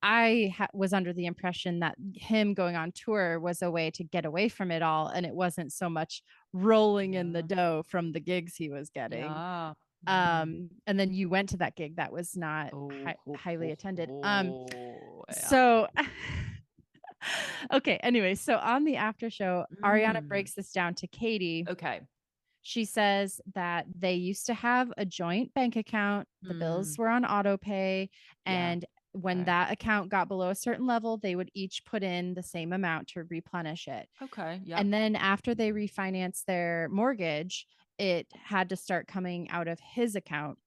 I was under the impression that him going on tour was a way to get away from it all, and it wasn't so much rolling in the dough from the gigs he was getting. And then you went to that gig that was not highly attended. So okay, anyway, so on the after show, Ariana breaks this down to Katie. Okay. She says that they used to have a joint bank account. The bills were on auto pay. And when that account got below a certain level, they would each put in the same amount to replenish it. Okay. Yeah. And then after they refinanced their mortgage, it had to start coming out of his account.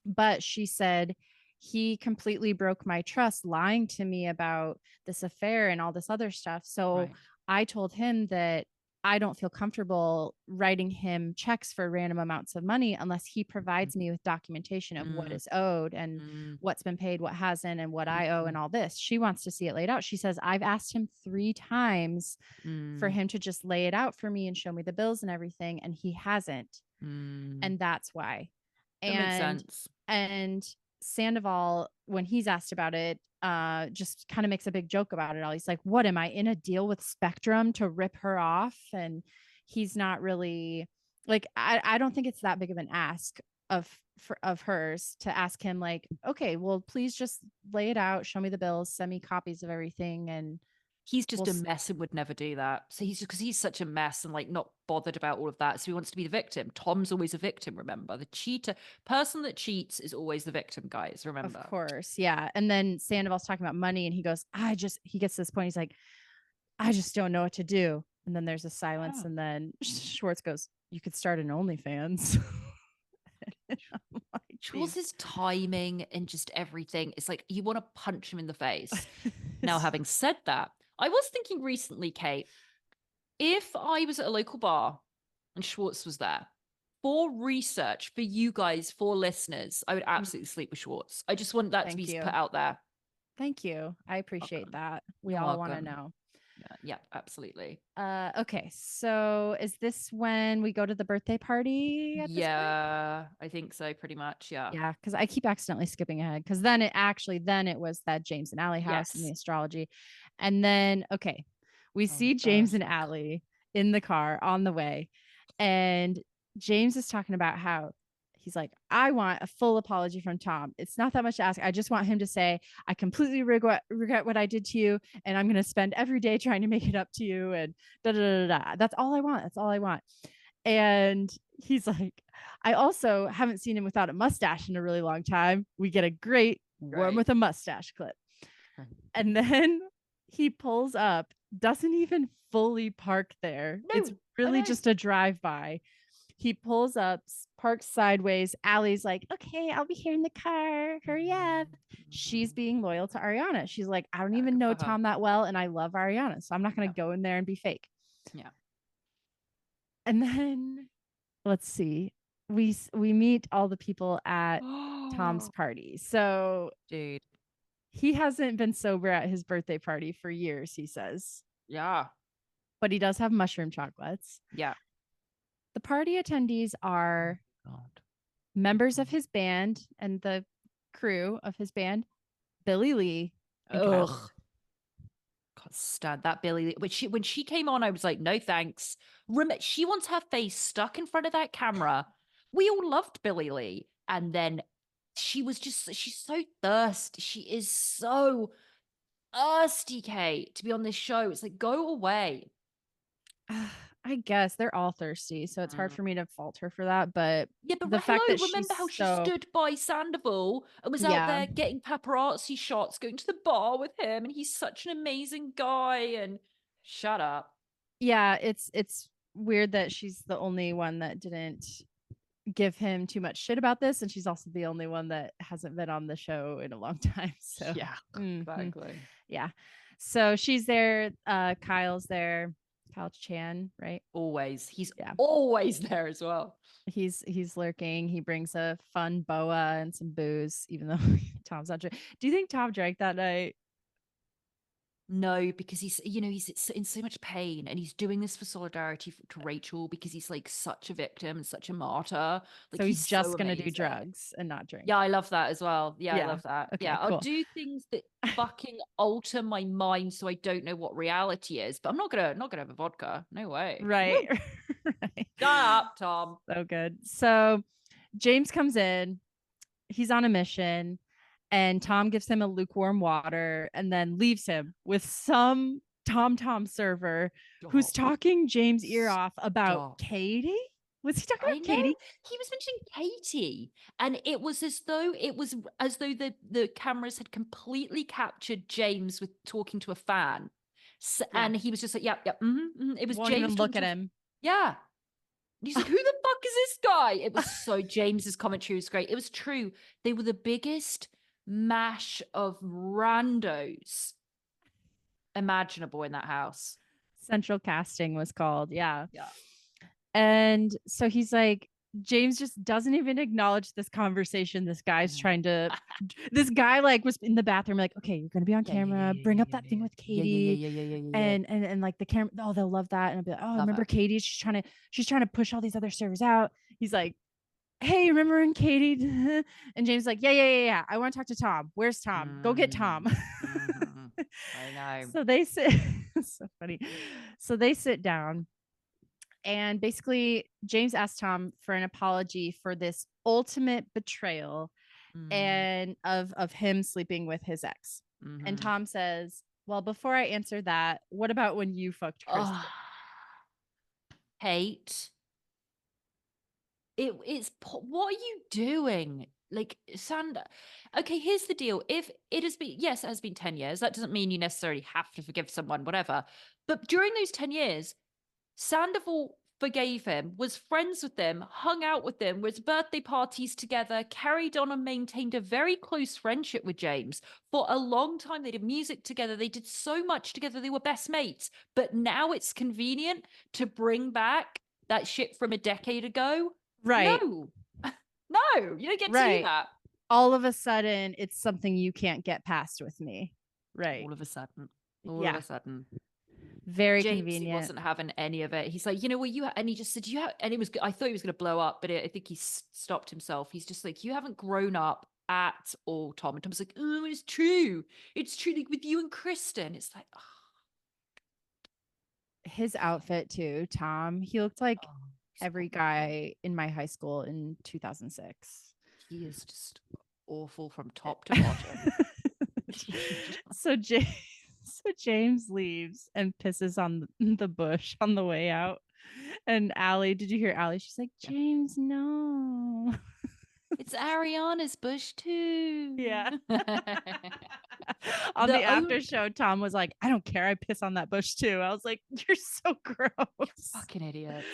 But she said, he completely broke my trust, lying to me about this affair and all this other stuff. So I told him that I don't feel comfortable writing him checks for random amounts of money unless he provides me with documentation of what is owed and what's been paid, what hasn't, and what I owe and all this. She wants to see it laid out. She says, I've asked him 3 times for him to just lay it out for me and show me the bills and everything, and he hasn't. And that's why. That makes sense. And Sandoval, when he's asked about it, just kind of makes a big joke about it all. He's like, what, am I in a deal with Spectrum to rip her off? And he's not really like, I don't think it's that big of an ask of hers to ask him like, okay, well, please just lay it out, show me the bills, send me copies of everything. And he's just a mess and would never do that. So he's just, because he's such a mess and like not bothered about all of that. So he wants to be the victim. Tom's always a victim, remember? The cheater, person that cheats is always the victim, guys, remember? Of course. Yeah. And then Sandoval's talking about money and he goes, he gets to this point. He's like, I just don't know what to do. And then there's a silence. And then Schwartz goes, you could start an OnlyFans. Like, Schwartz's timing and just everything. It's like, you want to punch him in the face. Now, having said that, I was thinking recently, Kate, if I was at a local bar and Schwartz was there for research for you guys, for listeners, I would absolutely sleep with Schwartz. I just want that to be put out there. Thank you. I appreciate that. We all want to know. Yeah, absolutely. Okay, so is this when we go to the birthday party at this point? I think so, pretty much. Yeah, because I keep accidentally skipping ahead, because then it was that James and Allie house and the astrology. And then we see James and Allie in the car on the way, and James is talking about how he's like, I want a full apology from Tom. It's not that much to ask. I just want him to say, I completely regret what I did to you. And I'm going to spend every day trying to make it up to you. And da, da, da, da. That's all I want. That's all I want. And he's like, I also haven't seen him without a mustache in a really long time. We get a great one with a mustache clip. And then he pulls up, doesn't even fully park there. No, it's really just a drive-by. He pulls up, parks sideways. Allie's like, okay, I'll be here in the car. Hurry up. She's being loyal to Ariana. She's like, I don't even know Tom that well, and I love Ariana, so I'm not going to go in there and be fake. Yeah. And then, let's see. We meet all the people at Tom's party. So, dude, he hasn't been sober at his birthday party for years, he says. Yeah. But he does have mushroom chocolates. Yeah. The party attendees are members of his band and the crew of his band, Billy Lee. Ugh. God, stand that Billy Lee. When she came on, I was like, no thanks. She wants her face stuck in front of that camera. We all loved Billy Lee. And then she's so thirsty. She is so thirsty, Kate, to be on this show. It's like, go away. I guess they're all thirsty, so it's hard for me to fault her for that. But the fact that remember how she stood by Sandoval and was out there getting paparazzi shots, going to the bar with him, and he's such an amazing guy. And shut up. Yeah, it's weird that she's the only one that didn't give him too much shit about this, and she's also the only one that hasn't been on the show in a long time. So yeah, exactly. Yeah, so she's there. Kyle's there. Kyle Chan, right? Always. He's always there as well. He's lurking. He brings a fun boa and some booze, even though Tom's not drinking. Do you think Tom drank that night? No, because he's in so much pain, and he's doing this for solidarity to Rachel, because he's like such a victim and such a martyr. Like, so he's just gonna do drugs and not drink. Yeah, I love that as well. Yeah, I love that. Okay, yeah, cool. I'll do things that fucking alter my mind so I don't know what reality is. But I'm not gonna have a vodka. No way. Right. Right. Shut up, Tom. So good. So James comes in. He's on a mission. And Tom gives him a lukewarm water and then leaves him with some Tom server who's talking James' ear off about Katie. Was he talking about Katie? He was mentioning Katie, and it was as though the cameras had completely captured James with talking to a fan, and he was just like, "Yep, yep." It was Won't James even look at him. Yeah. He's like, who the fuck is this guy? It was so James's commentary was great. It was true. They were the biggest mash of randos imaginable in that house. Central casting was called. Yeah. Yeah. And so he's like, James just doesn't even acknowledge this conversation. This guy's trying to, this guy like was in the bathroom, like, okay, you're going to be on camera, bring up that thing with Katie. And like the camera, oh, they'll love that. And I'll be like, oh, remember Katie? She's trying to push all these other servers out. He's like, hey, remember when Katie? And James like, yeah. I want to talk to Tom. Where's Tom? Go get Tom. I know. So they sit, so funny. So they sit down. And basically, James asked Tom for an apology for this ultimate betrayal and of him sleeping with his ex. And Tom says, well, before I answer that, what about when you fucked Kristen? Kate, it's what are you doing? Like, Sandra. Okay, here's the deal. If it has been, yes, it has been 10 years. That doesn't mean you necessarily have to forgive someone, whatever. But during those 10 years, Sandoval forgave him, was friends with them, hung out with them, was birthday parties together, carried on and maintained a very close friendship with James for a long time. They did music together. They did so much together. They were best mates. But now it's convenient to bring back that shit from a decade ago. Right. No, you don't get to do that. All of a sudden, it's something you can't get past with me. Right. All of a sudden. All of a sudden. Very James, convenient. He wasn't having any of it. He's like, you know what, and he just said, and it was, I thought he was going to blow up, but I think he stopped himself. He's just like, you haven't grown up at all, Tom. And Tom's like, oh, it's true. It's true. Like with you and Kristen. It's like, oh. His outfit too, Tom. He looked like every guy in my high school in 2006. He is just awful from top to bottom. So James leaves and pisses on the bush on the way out. And Allie, did you hear Allie? She's like, James, no. It's Ariana's bush too. Yeah. On the after show, Tom was like, I don't care. I piss on that bush too. I was like, you're so gross. You're fucking idiots.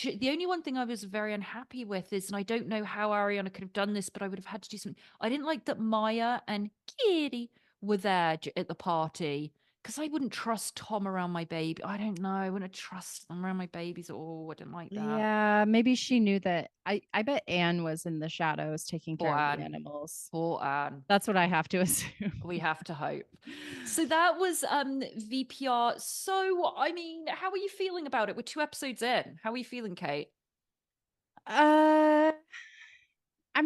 The only one thing I was very unhappy with is, and I don't know how Ariana could have done this, but I would have had to do something. I didn't like that Maya and Kitty were there at the party, because I wouldn't trust Tom around my baby. I don't know. I wouldn't trust them around my babies at all. I didn't like that. Yeah, maybe she knew that. I bet Anne was in the shadows taking care of the animals. Poor Anne. That's what I have to assume. We have to hope. So that was VPR. So, I mean, how are you feeling about it? We're 2 episodes in. How are you feeling, Kate? I'm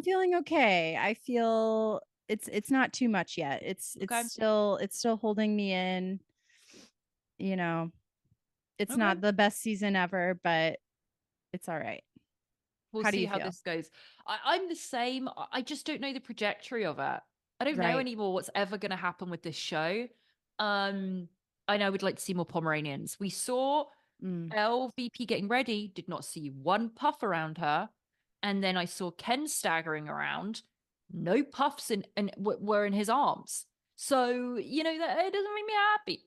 feeling okay. I feel it's not too much yet. It's still holding me in. You know, it's not the best season ever, but it's all right. We'll see how this goes. I'm the same. I just don't know the trajectory of it. I don't know anymore what's ever going to happen with this show. I know I would like to see more Pomeranians. We saw LVP getting ready, did not see one puff around her. And then I saw Ken staggering around. No puffs were in his arms. So, you know, that it doesn't make me happy.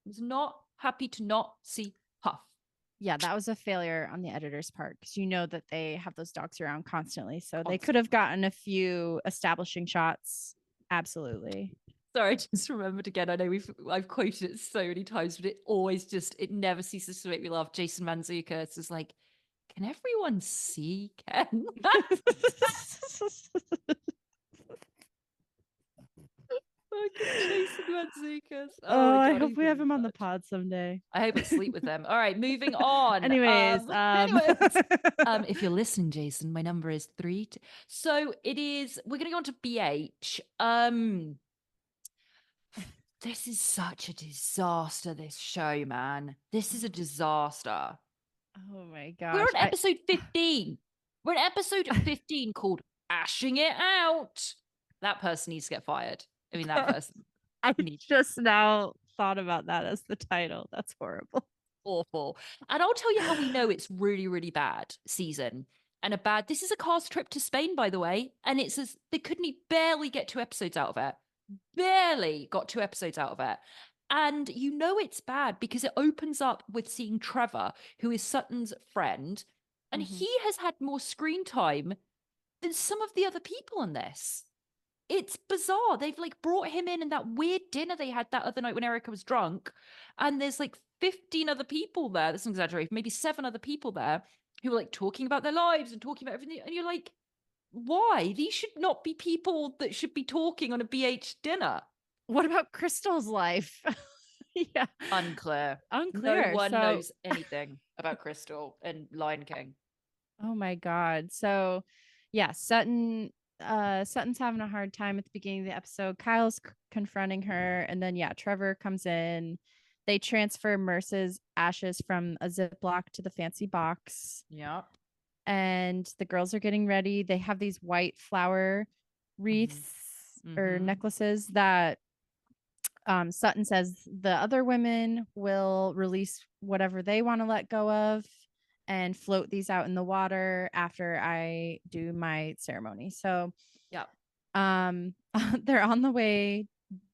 I was not happy to not see Puff. Yeah, that was a failure on the editor's part, because you know that they have those dogs around constantly. So they could have gotten a few establishing shots. Absolutely. Sorry, I just remembered again. I know I've quoted it so many times, but it never ceases to make me laugh. Jason Mantzoukas is like, can everyone see Ken? Jason Mantzoukas. Oh, I hope we have him on the pod someday. I hope I sleep with them. All right, moving on. Anyways, if you're listening, Jason, my number is 3. So it is. We're gonna go on to BH. This is such a disaster. This show, man. This is a disaster. Oh my gosh. We're on episode 15. We're on episode 15 called Ashing It Out. That person needs to get fired. I mean, that person. I just now thought about that as the title. That's horrible. Awful. And I'll tell you how we know it's really, really bad season. And this is a cast trip to Spain, by the way. And they couldn't barely get 2 episodes out of it. Barely got 2 episodes out of it. And you know it's bad because it opens up with seeing Trevor, who is Sutton's friend. And he has had more screen time than some of the other people in this. It's bizarre. They've like brought him in that weird dinner they had that other night when Erika was drunk. And there's like 15 other people there. That's an exaggeration. Maybe 7 other people there who are like talking about their lives and talking about everything. And you're like, why? These should not be people that should be talking on a BH dinner. What about Crystal's life? Yeah. Unclear. No one knows anything about Crystal and Lion King. Oh my God. So yeah, Sutton's having a hard time at the beginning of the episode. Kyle's confronting her, and then Trevor comes in. They transfer Merce's ashes from a Ziploc to the fancy box. Yep. And the girls are getting ready. They have these white flower wreaths or necklaces that Sutton says the other women will release whatever they want to let go of and float these out in the water after I do my ceremony. So, they're on the way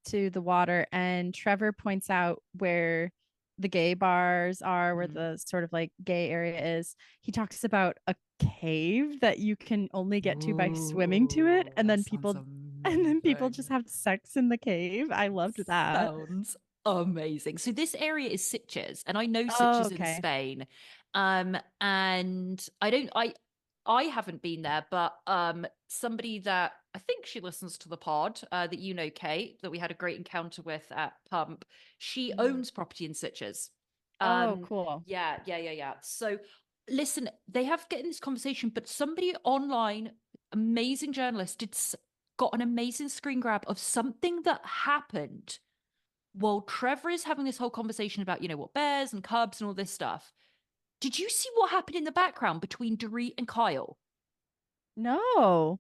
to the water, and Trevor points out where the gay bars are, where the sort of like gay area is. He talks about a cave that you can only get to by swimming to it, and then people just have sex in the cave. I loved that. Sounds amazing. So this area is Sitges, and I know Sitges in Spain. And I haven't been there, but somebody that I think she listens to the pod, that you know, Kate, that we had a great encounter with at Pump. She owns property in Sitges. Oh, cool. Yeah. So listen, they have getting this conversation, but somebody online, amazing journalist, got an amazing screen grab of something that happened while Trevor is having this whole conversation about, you know, what bears and cubs and all this stuff. Did you see what happened in the background between Dorit and Kyle? No.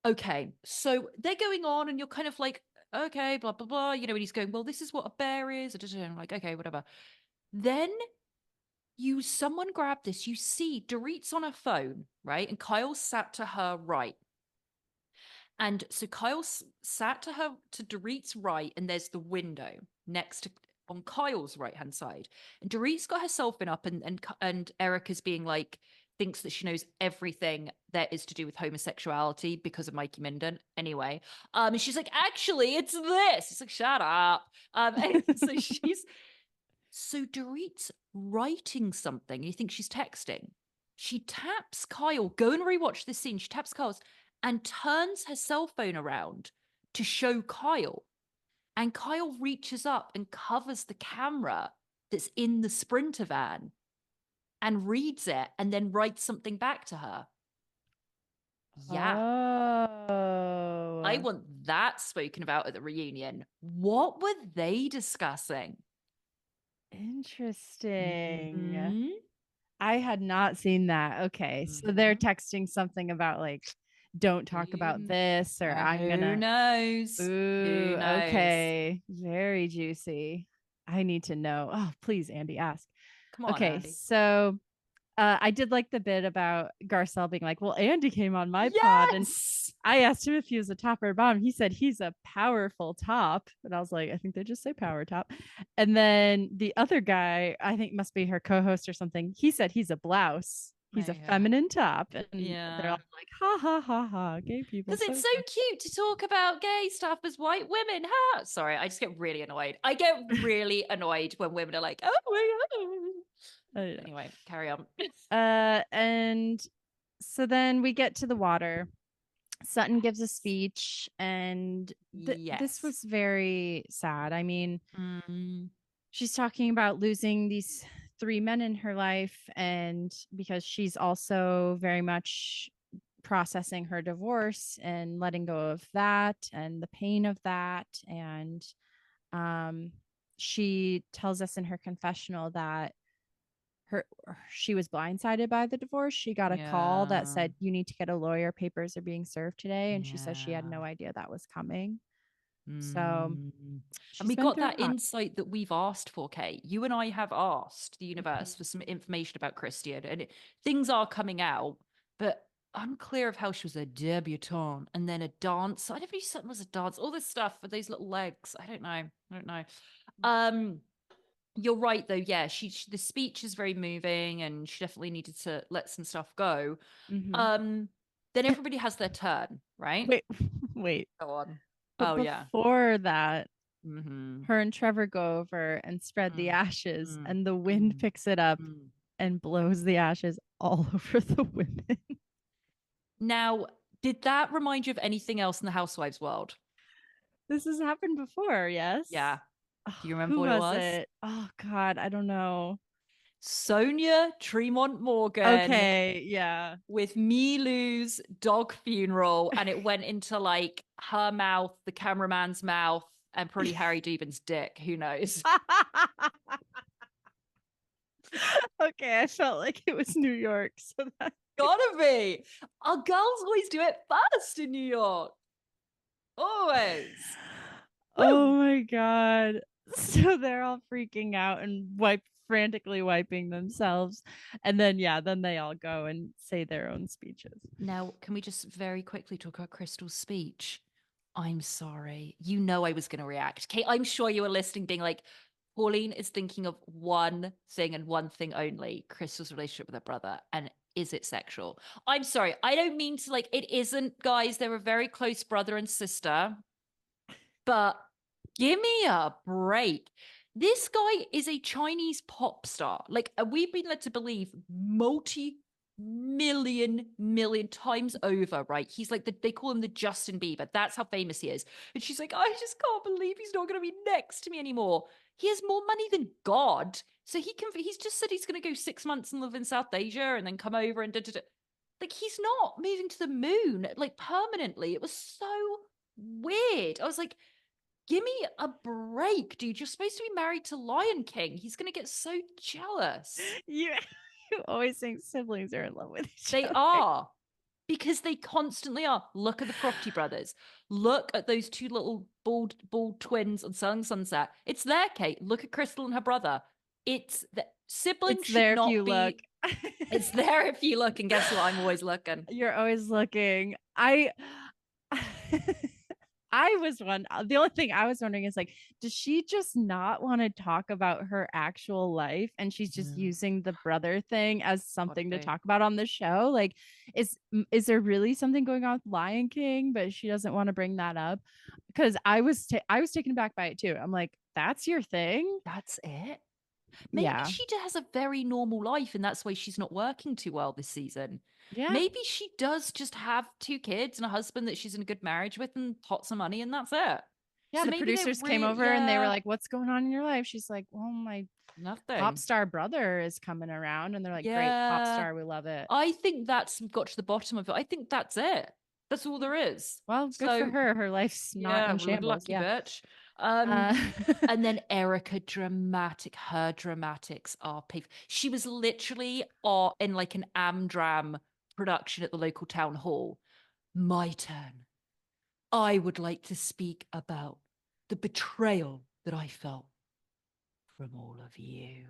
Okay, so they're going on and you're kind of like, okay, blah, blah, blah. You know, and he's going, well, this is what a bear is. And I'm like, okay, whatever. Then someone grabbed this. You see Dorit's on her phone, right? And Kyle sat to her right. And so Kyle sat to Dorit's right, and there's the window next to on Kyle's right hand side. And Dorit's got her cell phone up, and Erika's being like, thinks that she knows everything that is to do with homosexuality because of Mikey Minden. Anyway, and she's like, actually, it's this. It's like, shut up. And so Dorit's writing something. You think she's texting. She taps Kyle. Go and rewatch this scene. She taps Kyle's and turns her cell phone around to show Kyle. And Kyle reaches up and covers the camera that's in the Sprinter van and reads it and then writes something back to her. Yeah. Oh. I want that spoken about at the reunion. What were they discussing? Interesting. I had not seen that. Okay. So they're texting something about like, don't talk about this, or I'm gonna. Who knows? Ooh, okay. Very juicy. I need to know. Oh, please, Andy, ask. Come on. Okay, Andy. so I did like the bit about Garcelle being like, well, Andy came on my pod, and I asked him if he was a top or a bottom. He said he's a powerful top. And I was like, I think they just say power top. And then the other guy, I think must be her co-host or something, he said he's a blouse. He's a feminine top. And they're all like, ha ha ha ha, gay people. Because it's so cute to talk about gay stuff as white women. Ha! Sorry, I just get really annoyed. I get really annoyed when women are like, oh my God. Anyway, carry on. And so then we get to the water. Sutton gives a speech, and this was very sad. I mean, she's talking about losing these 3 men in her life, and because she's also very much processing her divorce and letting go of that and the pain of that. And she tells us in her confessional that she was blindsided by the divorce. She got a call that said, you need to get a lawyer, papers are being served today, and she says she had no idea that was coming. So and we she's been got through that a lot. insight that we've asked for, Kate. You and I have asked the universe for some information about Christian, and things are coming out, but unclear of how she was a debutante and then a dancer. I never knew something was a dance. All this stuff with those little legs. I don't know. You're right though. Yeah, the speech is very moving, and she definitely needed to let some stuff go. Then everybody has their turn, right? Wait. Go on. But Oh yeah. before that, her and Trevor go over and spread the ashes, and the wind picks it up and blows the ashes all over the women. Now, did that remind you of anything else in the Housewives world? This has happened before, yes? Yeah. Do you remember Who what it was was? it? Oh God, I don't know. Sonia Tremont Morgan. Okay, yeah. With Milu's dog funeral, and it went into like her mouth, the cameraman's mouth, and probably Harry Deeban's dick. Who knows? Okay, I felt like it was New York, so that gotta be. Our girls always do it first in New York. Always. Oh my God. So they're all freaking out and frantically wiping themselves. And then, then they all go and say their own speeches. Now, can we just very quickly talk about Crystal's speech? I'm sorry. You know I was going to react. Kate, I'm sure you were listening, being like, Pauline is thinking of one thing and one thing only, Crystal's relationship with her brother. And is it sexual? I'm sorry. I don't mean to it isn't, guys. They're a very close brother and sister. But give me a break. This guy is a Chinese pop star. We've been led to believe million times over, right? He's like they call him the Justin Bieber. That's how famous he is. And she's like, I just can't believe he's not going to be next to me anymore. He has more money than God. So he's just said he's going to go 6 months and live in South Asia and then come over and he's not moving to the moon permanently. It was so weird. I was like, give me a break, dude. You're supposed to be married to Lion King. He's going to get so jealous. You always think siblings are in love with each other. They are. Because they constantly are. Look at the Property Brothers. Look at those two little bald twins on Selling Sunset. It's there, Kate. Look at Crystal and her brother. It's the siblings should not be. Look. It's there if you look. And guess what? I'm always looking. You're always looking. The only thing I was wondering is does she just not want to talk about her actual life and she's just using the brother thing as something to talk about on the show? Is there really something going on with Lion King, but she doesn't want to bring that up? Because I was taken aback by it too. I'm like, that's your thing? That's it? Maybe she has a very normal life and that's why she's not working too well this season. Yeah. Maybe she does just have 2 kids and a husband that she's in a good marriage with and lots of money and that's it. Yeah, so the producers came over and they were like, what's going on in your life? She's like, well, my pop star brother is coming around. And they're like, great, pop star, we love it. I think that's got to the bottom of it. I think that's it. That's all there is. Well, good for her. Her life's not in shambles. Lucky bitch. And then Erika, her dramatics are painful. She was literally in an Amdram production at the local town hall. My turn. I would like to speak about the betrayal that I felt from all of you.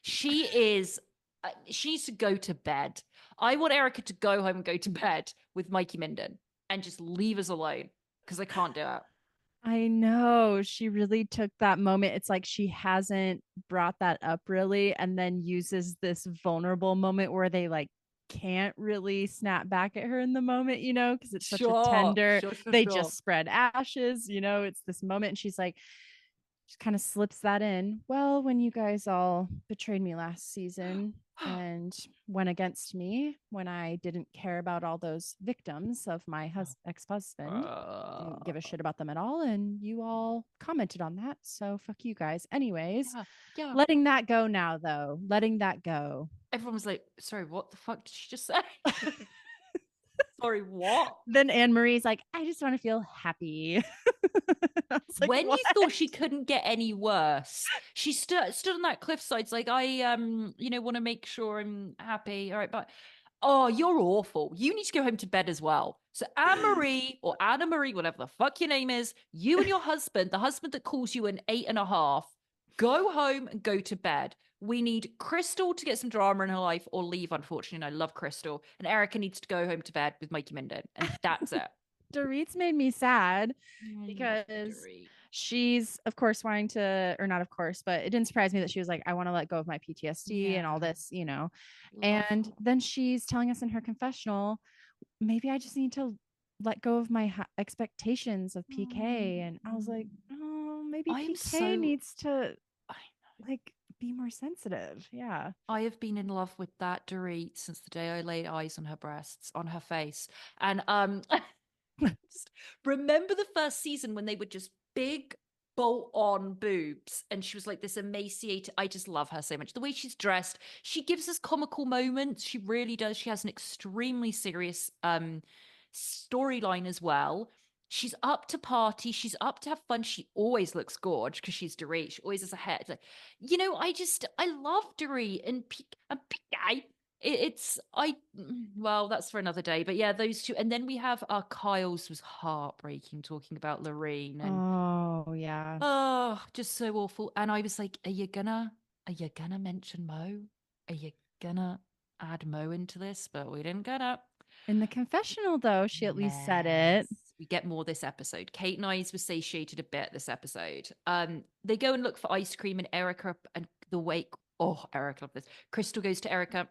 She needs to go to bed. I want Erika to go home and go to bed with Mikey Minden and just leave us alone because I can't do it. I know. She really took that moment. It's like she hasn't brought that up really, and then uses this vulnerable moment where they can't really snap back at her in the moment, because it's such a tender. They just spread ashes, it's this moment. And she's like, just kind of slips that in. Well, when you guys all betrayed me last season and went against me when I didn't care about all those victims of my ex-husband, didn't give a shit about them at all, and you all commented on that, so fuck you guys. Anyways, letting that go now, though. Letting that go. Everyone was like, sorry, what the fuck did she just say? Sorry, what? Then Anne-Marie's like, I just want to feel happy. Like, when what? You thought she couldn't get any worse, she stood on that cliffside. It's like, I want to make sure I'm happy. All right, but Oh, you're awful. You need to go home to bed as well. So Anne-Marie or Anna-Marie, whatever the fuck your name is, you and your husband, the husband that calls you an 8.5, go home and go to bed. We need Crystal to get some drama in her life or leave, unfortunately. And I love Crystal. And Erika needs to go home to bed with Mikey Minden. And that's it. Dorit's made me sad because she's, of course, wanting to, or not, of course, but it didn't surprise me that she was like, I want to let go of my PTSD and all this, you know. And then she's telling us in her confessional, maybe I just need to let go of my expectations of PK. And I was like, oh, maybe PK needs to like be more sensitive. Yeah. I have been in love with that Dorit since the day I laid eyes on her breasts, on her face. And just remember the first season when they were just big bolt-on boobs and she was like this emaciated. I just love her so much. The way she's dressed, she gives us comical moments. She really does. She has an extremely serious storyline as well. She's up to party. She's up to have fun. She always looks gorgeous because she's Dorit. She always has a hair. Like, you know, I love Dorit and PK. Well, that's for another day. But yeah, those two. And then we have Kyle's was heartbreaking talking about Lorene. And oh yeah. Oh, just so awful. And I was like, are you gonna mention Mo? Are you gonna add Mo into this? But we didn't get it. In the confessional, though, she at least said it. We get more this episode. Kate and I was satiated a bit this episode. They go and look for ice cream, and Erika and the wake. Oh, Erika, love this. Crystal goes to Erika.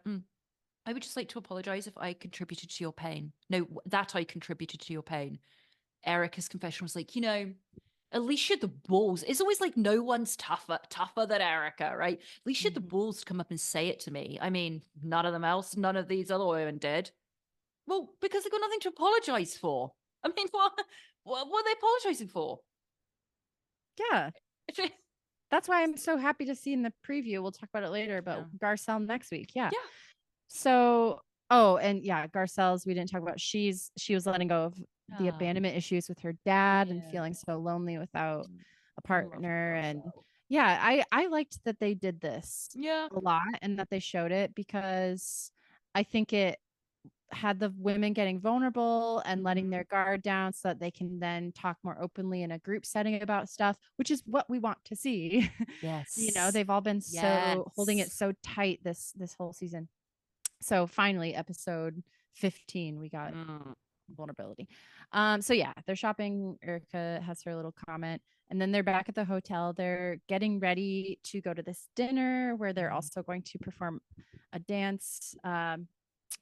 I would just like to apologize if I contributed to your pain. No, that I contributed to your pain. Erika's confession was like, you know, at least she had the balls. It's always like no one's tougher than Erika, right? At least she had the balls to come up and say it to me. I mean, none of these other women did. Well, because they got nothing to apologize for. I mean, what are they apologizing for? Yeah. That's why I'm so happy to see in the preview. We'll talk about it later, but Garcelle next week. Yeah. Yeah. So, oh, and yeah, Garcelle's, we didn't talk about, she was letting go of the abandonment issues with her dad and feeling so lonely without a partner. And yeah, I liked that they did this a lot and that they showed it because I think it had the women getting vulnerable and letting their guard down so that they can then talk more openly in a group setting about stuff, which is what we want to see. Yes. You know, they've all been so holding it so tight this whole season. So finally, episode 15, we got vulnerability. So yeah, they're shopping. Erika has her little comment, and then they're back at the hotel. They're getting ready to go to this dinner where they're also going to perform a dance.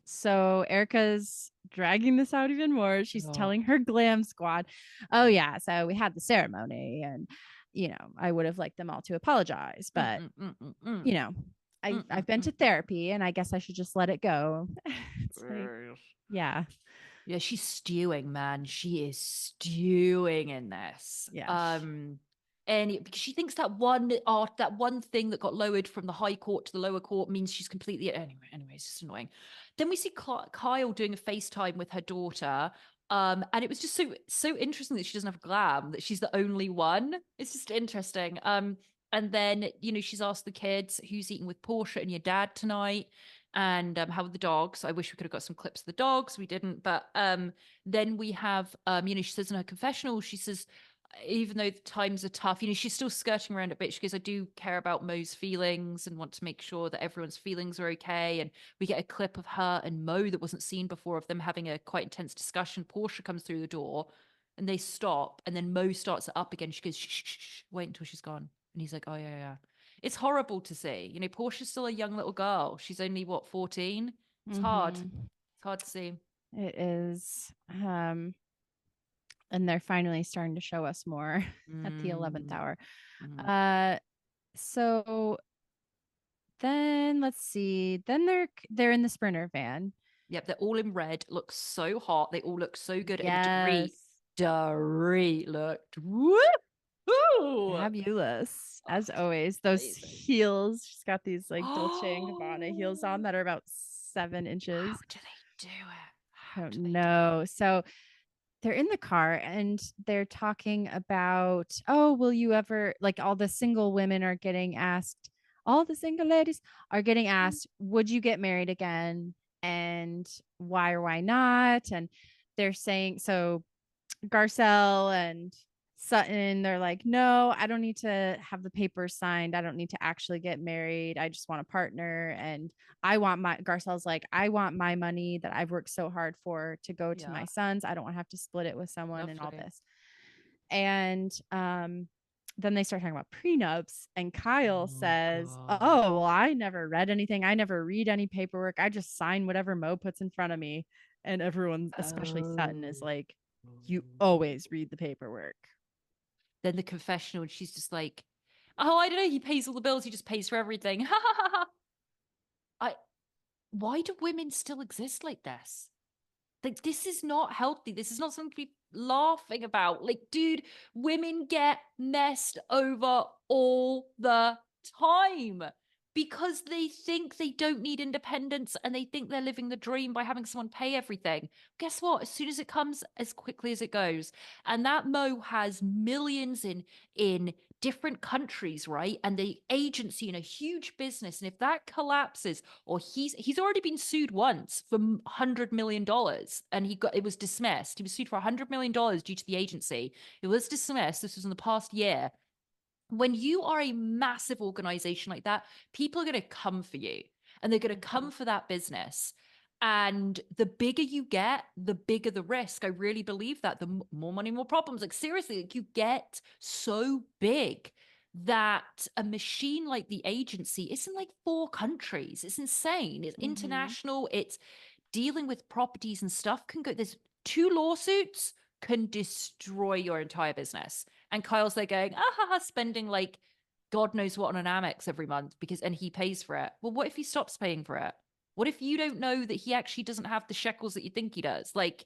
So Erika's dragging this out even more. She's telling her glam squad, oh yeah, so we had the ceremony, and you know, I would have liked them all to apologize, but you know, I've been to therapy and I guess I should just let it go. Like, yeah. Yeah, she's stewing, man. She is stewing in this. Yeah. And because she thinks that one thing that got lowered from the high court to the lower court means she's completely anyway, it's just annoying. Then we see Kyle doing a FaceTime with her daughter. And it was just so interesting that she doesn't have glam, that she's the only one. It's just interesting. And then, you know, she's asked the kids who's eating with Portia and your dad tonight, and how are the dogs. I wish we could have got some clips of the dogs. We didn't. But then we have, you know, she says in her confessional, she says, even though the times are tough, you know, she's still skirting around a bit. She goes, I do care about Mo's feelings and want to make sure that everyone's feelings are okay. And we get a clip of her and Mo that wasn't seen before, of them having a quite intense discussion. Portia comes through the door and they stop, and then Mo starts it up again. She goes, shh, wait until she's gone. And he's like, oh yeah. It's horrible to see. You know, Portia's still a young little girl. She's only, what, 14? It's hard. It's hard to see. It is. And they're finally starting to show us more at the 11th hour. So then let's see. Then they're in the Sprinter van. Yep, they're all in red. Looks so hot. They all look so good. Yes. And Dorit looked fabulous, as always. Those heels, she's got these like Dolce & Gabbana heels on that are about 7 inches. How do they do it? I don't know. So they're in the car and they're talking about, oh, will you ever, like, all the single women are getting asked, all the single ladies are getting asked, would you get married again? and why or why not. And they're saying, so Garcelle and Sutton, they're like, no, I don't need to have the papers signed. I don't need to actually get married. I just want a partner. And Garcelle's like, I want my money that I've worked so hard for to go to my sons. I don't want to have to split it with someone and all this. And then they start talking about prenups, and Kyle says, oh, well, I never read anything. I never read any paperwork. I just sign whatever Mo puts in front of me. And everyone, especially Sutton, is like, you always read the paperwork. Then the confessional, and she's just like, oh, I don't know, he pays all the bills, he just pays for everything. Why do women still exist like this? Like, this is not healthy. This is not something to be laughing about. Like, dude, women get messed over all the time because they think they don't need independence and they think they're living the dream by having someone pay everything. Guess what? As soon as it comes, as quickly as it goes. And that Mo has millions in different countries, right? And the agency in a huge business. And if that collapses, or he's already been sued once for $100 million, and it was dismissed. He was sued for $100 million due to the agency. It was dismissed. This was in the past year. When you are a massive organization like that, people are going to come for you, and they're going to come for that business. And the bigger you get, the bigger the risk. I really believe that. The more money, more problems. Like, seriously, like, you get so big that a machine like the agency is in like 4 countries. It's insane. It's international. It's dealing with properties and stuff. There's 2 lawsuits can destroy your entire business. And Kyle's there going, spending like God knows what on an Amex every month and he pays for it. Well, what if he stops paying for it? What if you don't know that he actually doesn't have the shekels that you think he does? Like,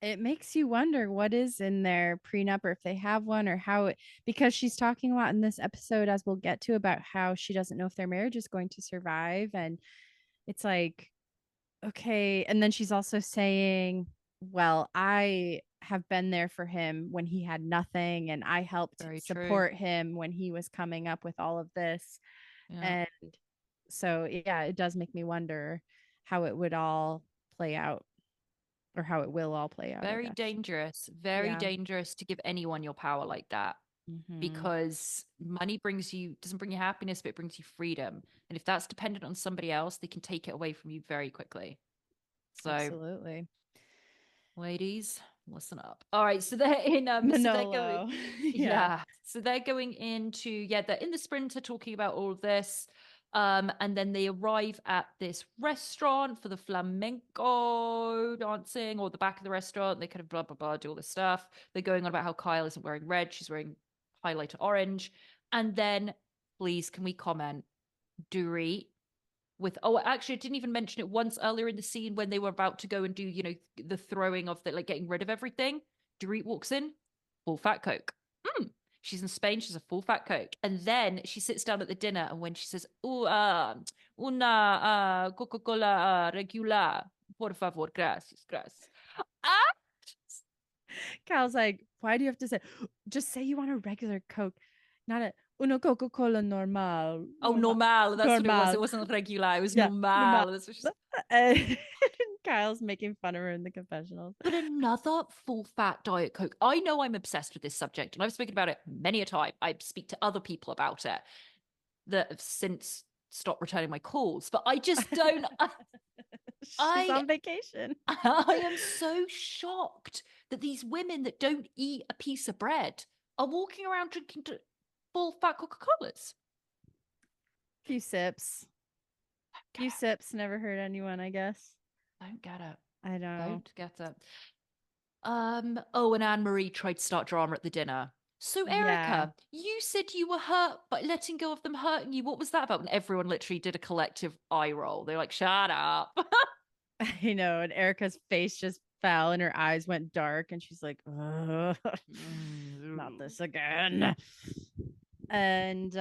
it makes you wonder what is in their prenup, or if they have one, or because she's talking a lot in this episode, as we'll get to, about how she doesn't know if their marriage is going to survive. And it's like, okay. And then she's also saying, well, I have been there for him when he had nothing, and I helped support him when he was coming up with all of this. And so, yeah, it does make me wonder how it would all play out, or how it will all play out. Very dangerous to give anyone your power like that. Because money doesn't bring you happiness, but it brings you freedom. And if that's dependent on somebody else, they can take it away from you very quickly. So, absolutely. Ladies, listen up. All right, so they're in Manolo. So they're going into they're in the Sprinter talking about all of this. And then they arrive at this restaurant for the flamenco dancing, or the back of the restaurant. They kind of blah blah blah, do all this stuff. They're going on about how Kyle isn't wearing red, she's wearing highlighter orange. And then, please, can we comment, Dorit actually, I didn't even mention it once earlier in the scene when they were about to go and do, the throwing of the, like, getting rid of everything. Dorit walks in, full fat Coke. She's in Spain, she's a full fat Coke. And then she sits down at the dinner, and when she says, una Coca-Cola regular, por favor, gracias. Kyle's like, why do you have to just say you want a regular Coke, not a una Coca-Cola normal. Oh, normal. That's normal. What it was. It wasn't regular. It was normal. That's what she said. Kyle's making fun of her in the confessionals. But another full fat Diet Coke. I know I'm obsessed with this subject, and I've spoken about it many a time. I speak to other people about it that have since stopped returning my calls, but I just don't. She's on vacation. I am so shocked that these women that don't eat a piece of bread are walking around drinking full fat Coca-Colas. Few sips. Never hurt anyone, I guess. Don't get it. I don't get it. And Anne-Marie tried to start drama at the dinner. So, Erika, you said you were hurt by letting go of them hurting you. What was that about? And everyone literally did a collective eye roll. They're like, shut up. I know. And Erika's face just fell and her eyes went dark, and she's like, not this again. And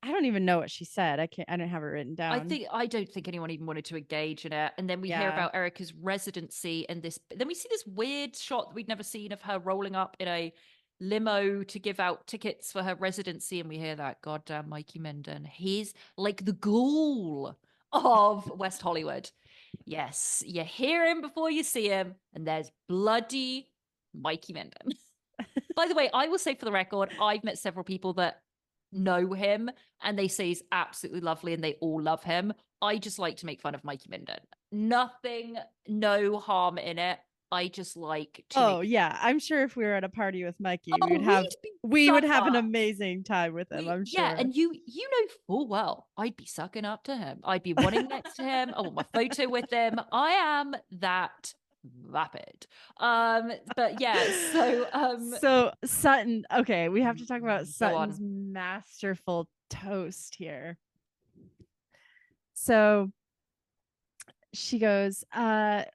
I don't even know what she said. I don't have it written down. I don't think anyone even wanted to engage in it. And then we hear about Erika's residency, and then we see this weird shot that we'd never seen of her rolling up in a limo to give out tickets for her residency. And we hear that goddamn Mikey Menden. He's like the ghoul of West Hollywood. Yes, you hear him before you see him, and there's bloody Mikey Minden. By the way, I will say for the record, I've met several people that know him and they say he's absolutely lovely and they all love him. I just like to make fun of Mikey Minden. Nothing, no harm in it. I just like to Oh make. yeah, I'm sure if we were at a party with Mikey, Oh, we'd be we would suck have an up. amazing time with him, I'm Yeah, sure. and you know full well I'd be sucking up to him. I'd be wanting next to him. I want my photo with him. I am that vapid. But yeah, So Sutton, okay, we have to talk about go Sutton's on. masterful toast here. So she goes, I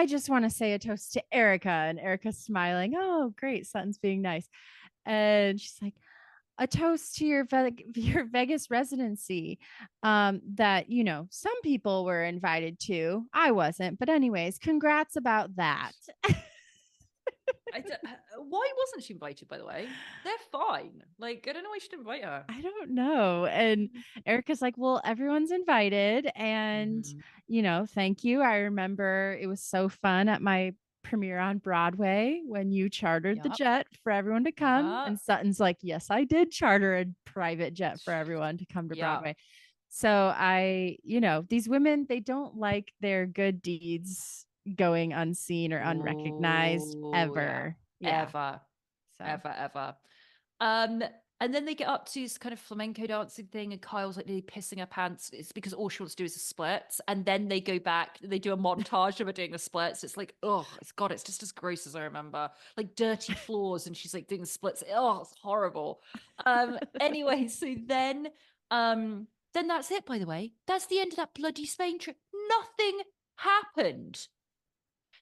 just want to say a toast to Erika. And Erika's smiling. Oh, great. Sutton's being nice. And she's like, a toast to your your Vegas residency that, you know, some people were invited to. I wasn't. But anyways, congrats about that. Why wasn't she invited, by the way? They're fine. Like, I don't know why she didn't invite her. I don't know. And Erica's like, well, everyone's invited. And, Mhm. you know, thank you. I remember it was so fun at my premiere on Broadway when you chartered the Yep. jet for everyone to come. Yeah. And Sutton's like, yes, I did charter a private jet for everyone to come to Yeah. Broadway. So you know, these women, they don't like their good deeds going unseen or unrecognized Oh, yeah. ever. Yeah. Ever. So Ever. Um, and then they get up to this kind of flamenco dancing thing, and Kyle's like nearly pissing her pants. It's because all she wants to do is a splits. And then they go back, they do a montage of her doing the splits. It's like, oh, it's just as gross as I remember. Like dirty floors, and she's like doing the splits. Oh, it's horrible. Anyway, so then that's it, by the way. That's the end of that bloody Spain trip. Nothing happened.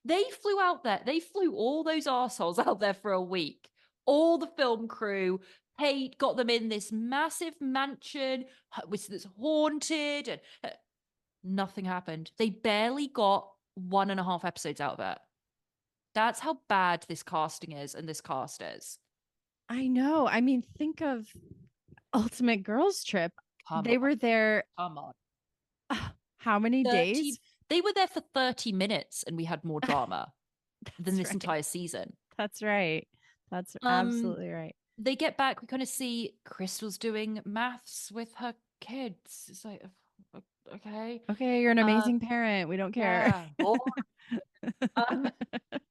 They flew out there. They flew all those assholes out there for a week. All the film crew paid, got them in this massive mansion, which that's haunted, and nothing happened. They barely got 1.5 episodes out of it. That's how bad this casting is, and this cast is. I know. I mean, think of Ultimate Girls Trip. Come They on, were there come on. how many 30. days? They were there for 30 minutes, and we had more drama than That's this right. entire season. That's right. That's Um, absolutely right. they get back, we kind of see Crystal's doing maths with her kids. It's like, okay. Okay, you're an Um, amazing parent. We don't care. yeah. Or, um,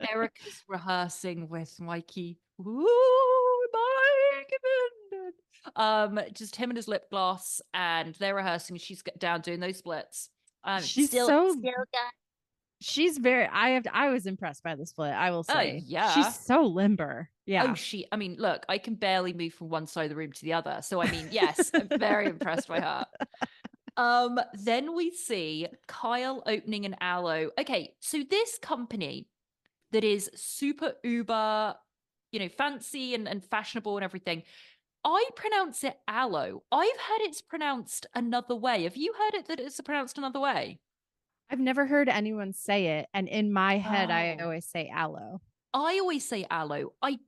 Erika's rehearsing with Mikey. Ooh, Mikey Minden. Just him and his lip gloss, and they're rehearsing. She's down doing those splits. She's Still, so still got. she's very I was impressed by the split, I will Oh say. She's yeah. so limber. Oh, Yeah. I mean, look, I can barely move from one side of the room to the other. So, I mean, yes, I'm very impressed by her. Then we see Kyle opening an aloe. Okay, so this company that is super uber, fancy and fashionable and everything. I pronounce it aloe. I've heard it's pronounced another way. Have you heard it that it's pronounced another way? I've never heard anyone say it, and in my head I Oh. always say aloe. I always say aloe. I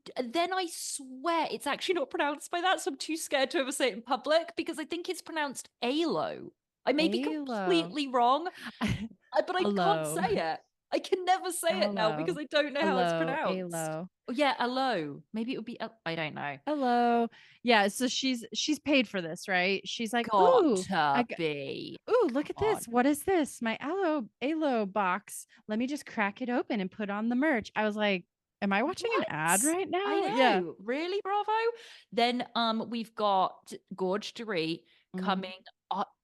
swear it's actually not pronounced by that, so I'm too scared to ever say it in public because I think it's pronounced aloe. I may be Aloe. completely wrong, but I can't Aloe. say it. I can never say it now because Aloe. I don't know how it's Aloe. pronounced. Aloe. Oh, yeah, aloe. Maybe it would be. I don't know. Hello. Yeah, so she's paid for this, right? She's like, Got "Ooh, to be. ooh, Come look at on. this. What is this? My aloe box. Let me just crack it open and put on the merch." I was like, "Am I watching an ad What? right I now?" Yeah. know. Really, Bravo. Then we've got Gorge Dorit Mhm. coming.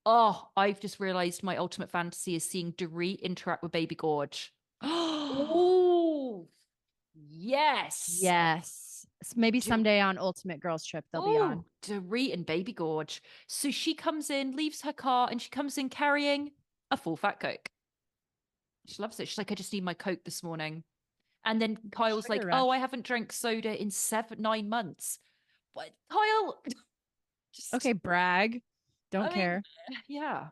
Oh, I've just realized my ultimate fantasy is seeing Dorit interact with Baby Gorge. Oh, yes. Yes. Maybe someday on Ultimate Girls Trip they'll be on. Oh, Dorit and Baby Gorge. So she comes in, leaves her car, and she comes in carrying a full fat Coke. She loves it. She's like, I just need my Coke this morning. And then Kyle's Sugar like, oh, I rush. haven't drank soda in 9 months. But Kyle, just, Okay, brag. Don't I mean, care. yeah,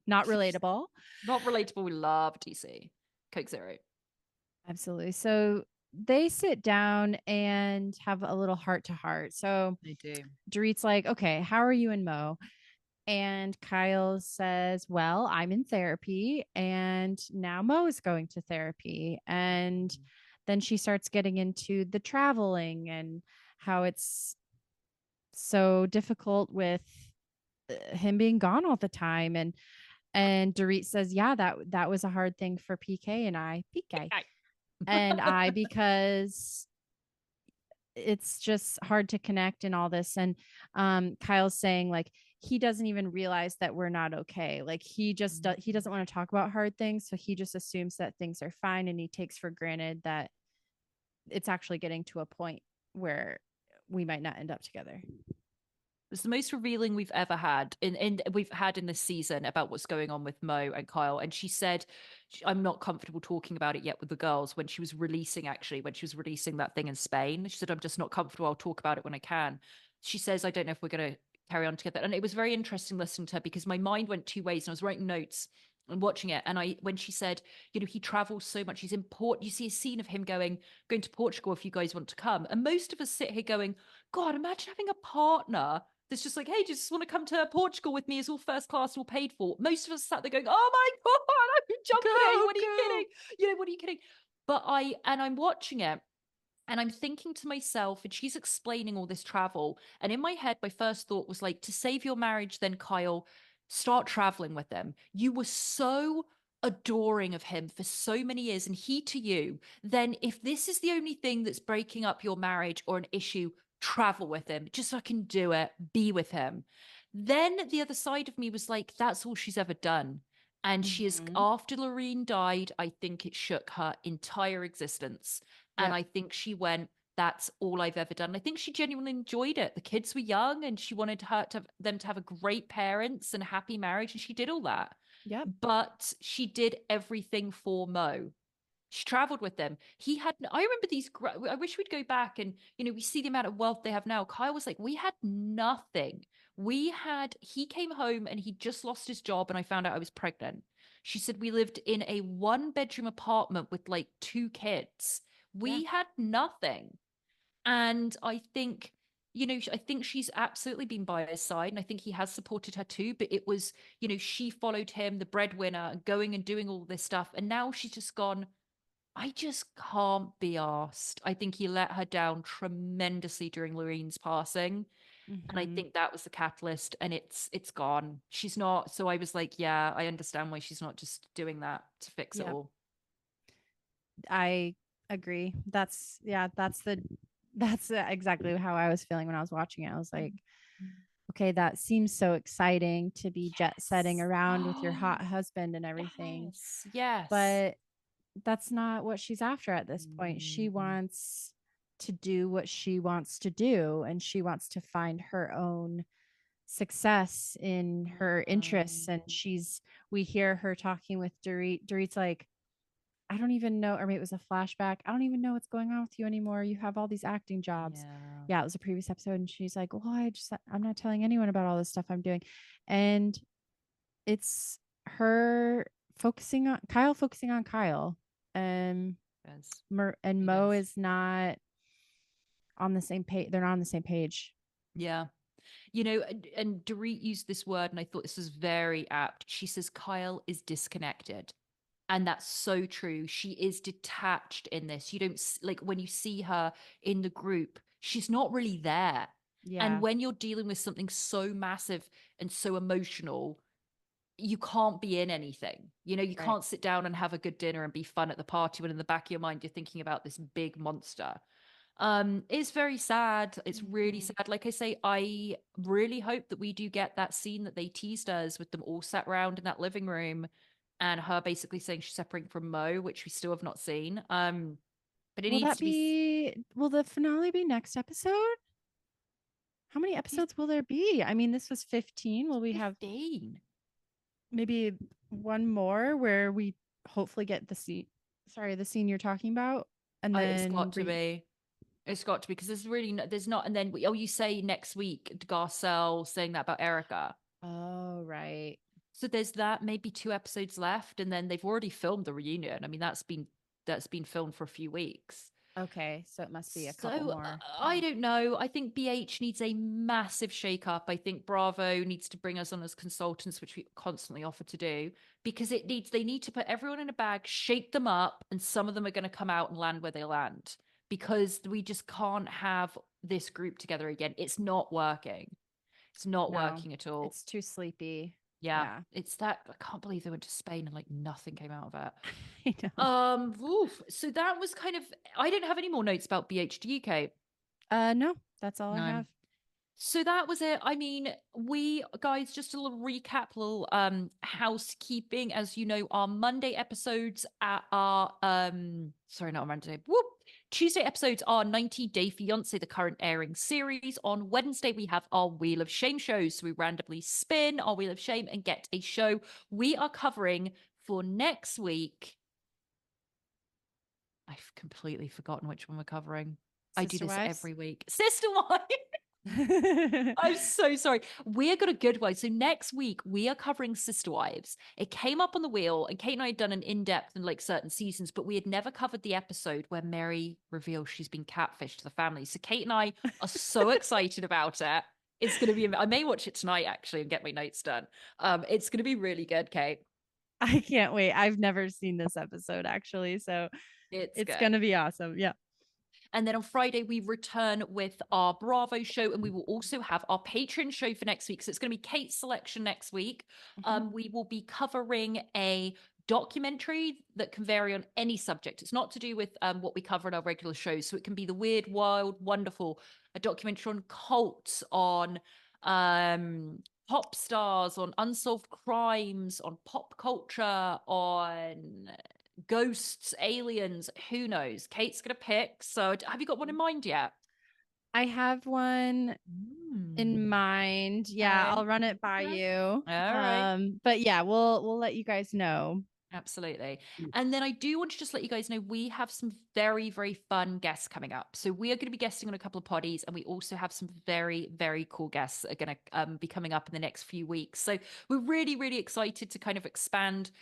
Not relatable. not relatable. We love TC. Coke Zero. Absolutely. So they sit down and have a little heart to heart. So They do. Dorit's like, okay, how are you and Mo? And Kyle says, well, I'm in therapy and now Mo is going to therapy. And then she starts getting into the traveling and how it's so difficult with him being gone all the time. And Dorit says, yeah, that was a hard thing for PK and I, PK and I, because it's just hard to connect in all this. And Kyle's saying like he doesn't even realize that we're not okay. Like he doesn't want to talk about hard things, so he just assumes that things are fine, and he takes for granted that it's actually getting to a point where we might not end up together. It's the most revealing we've ever had in we've had in this season about what's going on with Mo and Kyle. And she said, I'm not comfortable talking about it yet with the girls when she was releasing that thing in Spain. She said, I'm just not comfortable. I'll talk about it when I can. She says, I don't know if we're going to carry on together. And it was very interesting listening to her because my mind went two ways and I was writing notes and watching it. And when she said, he travels so much, he's important. You see a scene of him going to Portugal if you guys want to come. And most of us sit here going, God, imagine having a partner that's just like, hey, do you just want to come to Portugal with me? It's all first class, all paid for. Most of us sat there going, oh my God, I'm jumping in. What are you kidding? What are you kidding? But I'm watching it and I'm thinking to myself, and she's explaining all this travel. And in my head, my first thought was like, to save your marriage, then Kyle, start traveling with them. You were so adoring of him for so many years and he to you. Then if this is the only thing that's breaking up your marriage or an issue, travel with him, just so I can do it, be with him. Then the other side of me was like, that's all she's ever done. And she is, after Lorene died, I think it shook her entire existence. And I think she went, that's all I've ever done. And I think she genuinely enjoyed it. The kids were young and she wanted them to have a great parents and a happy marriage. And she did all that. Yep. But she did everything for Mo. She traveled with them. I remember these, I wish we'd go back and, we see the amount of wealth they have now. Kyle was like, we had nothing. He came home and he just lost his job and I found out I was pregnant. She said we lived in a 1-bedroom apartment with like 2 kids. We had nothing. And I think, I think she's absolutely been by his side and I think he has supported her too. But it was, she followed him, the breadwinner, going and doing all this stuff. And now she's just gone, I just can't be asked. I think he let her down tremendously during Lorene's passing. And I think that was the catalyst and it's gone. She's not. So I was like, yeah, I understand why she's not just doing that to fix it all. I agree. That's exactly how I was feeling when I was watching it. I was like, okay, that seems so exciting to be jet setting around with your hot husband and everything. Yes. But that's not what she's after at this point. She wants to do what she wants to do, and she wants to find her own success in her interests. And we hear her talking with Dorit. Dorit's like, I don't even know, or maybe it was a flashback. I don't even know what's going on with you anymore. You have all these acting jobs. Yeah, it was a previous episode. And she's like, well, I'm not telling anyone about all this stuff I'm doing. And it's her focusing on Kyle. And Mo is not on the same page. They're not on the same page. Yeah. And Dorit used this word, and I thought this was very apt. She says, Kyle is disconnected. And that's so true. She is detached in this. You don't like when you see her in the group, she's not really there. Yeah. And when you're dealing with something so massive and so emotional, you can't be in anything. You can't sit down and have a good dinner and be fun at the party when in the back of your mind you're thinking about this big monster. It's very sad. It's really sad. Like I say, I really hope that we do get that scene that they teased us with them all sat around in that living room and her basically saying she's separating from Mo, which we still have not seen. But it needs to be. Will the finale be next episode? How many episodes will there be? I mean, this was 15. Will we 15? Have maybe one more where we hopefully get the scene you're talking about? And then it's got to be. It's got to be, because there's not. And then, you say next week, Garcelle saying that about Erika. Oh, right. So there's that, maybe 2 episodes left. And then they've already filmed the reunion. I mean, that's been filmed for a few weeks. Okay, so it must be a couple more. I don't know. I think BH needs a massive shake-up. I think Bravo needs to bring us on as consultants, which we constantly offer to do, because they need to put everyone in a bag, shake them up, and some of them are going to come out and land where they land, because we just can't have this group together again. It's not working. It's not working at all. It's too sleepy. Yeah. It's that I can't believe they went to Spain and like nothing came out of it. I know. So that was kind of, I didn't have any more notes about BH UK. No, that's all I have. So that was it. I mean, we guys, just a little recap, little housekeeping. As you know, our Monday episodes are sorry, not Monday. Whoop. Tuesday episodes are 90 Day Fiancé, the current airing series. On Wednesday, we have our Wheel of Shame shows. So we randomly spin our Wheel of Shame and get a show. We are covering for next week. I've completely forgotten which one we're covering. I do this every week. Sister Wives. I'm so sorry. We're got a good one. So next week we are covering Sister Wives. It came up on the wheel, and Kate and I had done an in-depth in like certain seasons, but we had never covered the episode where Mary reveals she's been catfished to the family. So Kate and I are so excited about it. It's going to be, I may watch it tonight actually and get my notes done. It's going to be really good, Kate. I can't wait. I've never seen this episode actually, so it's going to be awesome. Yeah. And then on Friday, we return with our Bravo show, and we will also have our Patreon show for next week. So it's going to be Kate's selection next week. We will be covering a documentary that can vary on any subject. It's not to do with what we cover in our regular shows. So it can be the weird, wild, wonderful, a documentary on cults, on pop stars, on unsolved crimes, on pop culture, on ghosts, aliens, who knows? Kate's gonna pick. So have you got one in mind yet? I have one in mind. Yeah, I'll run it by you. All right. But yeah, we'll let you guys know. Absolutely. And then I do want to just let you guys know we have some very, very fun guests coming up. So we are going to be guesting on a couple of poddies, and we also have some very, very cool guests that are going to be coming up in the next few weeks. So we're really, really excited to kind of expand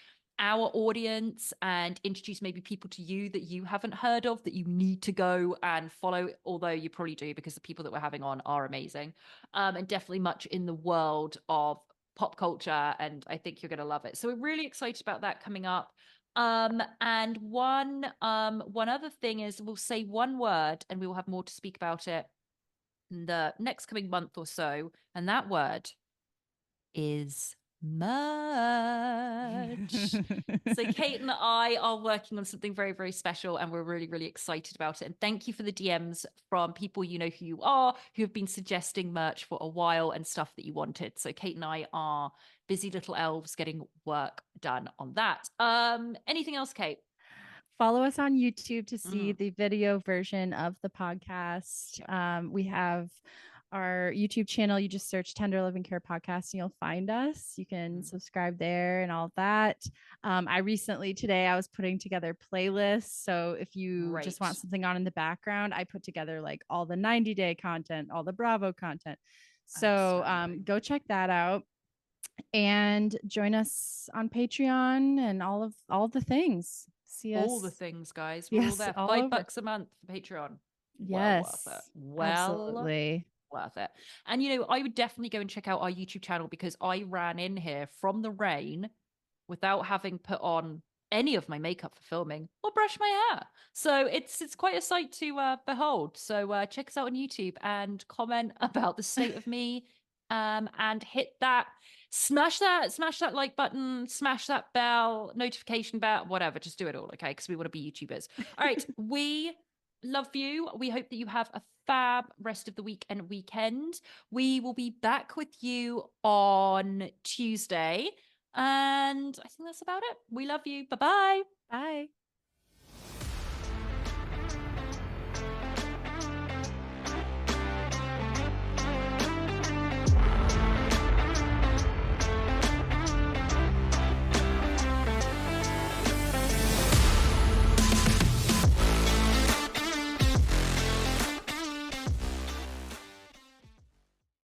our audience and introduce maybe people to you that you haven't heard of, that you need to go and follow, although you probably do, because the people that we're having on are amazing, and definitely much in the world of pop culture, and I think you're going to love it. So we're really excited about that coming up. And one other thing is, we'll say one word and we will have more to speak about it in the next coming month or so, and that word is merch. So Kate and I are working on something very, very special, and we're really, really excited about it. And thank you for the DMs from people you know who you are, who have been suggesting merch for a while and stuff that you wanted. So Kate and I are busy little elves getting work done on that. Anything else, Kate? Follow us on YouTube to see the video version of the podcast. We have our YouTube channel. You just search Tender Living Care Podcast and you'll find us. You can subscribe there and all that. I recently today I was putting together playlists. So if you just want something on in the background, I put together like all the 90-day content, all the Bravo content. So go check that out and join us on Patreon and all the things. See us. All the things, guys. We're all there. $5 a month for Patreon. Yes. Well, absolutely worth it. And you know, I would definitely go and check out our YouTube channel, because I ran in here from the rain without having put on any of my makeup for filming or brush my hair. So it's quite a sight to behold. So check us out on YouTube and comment about the state of me, and hit that, smash that like button, smash that bell, notification bell, whatever. Just do it all, okay? Because we want to be YouTubers. All right, we love you. We hope that you have a fab rest of the week and weekend. We will be back with you on Tuesday. And I think that's about it. We love you. Bye-bye. Bye.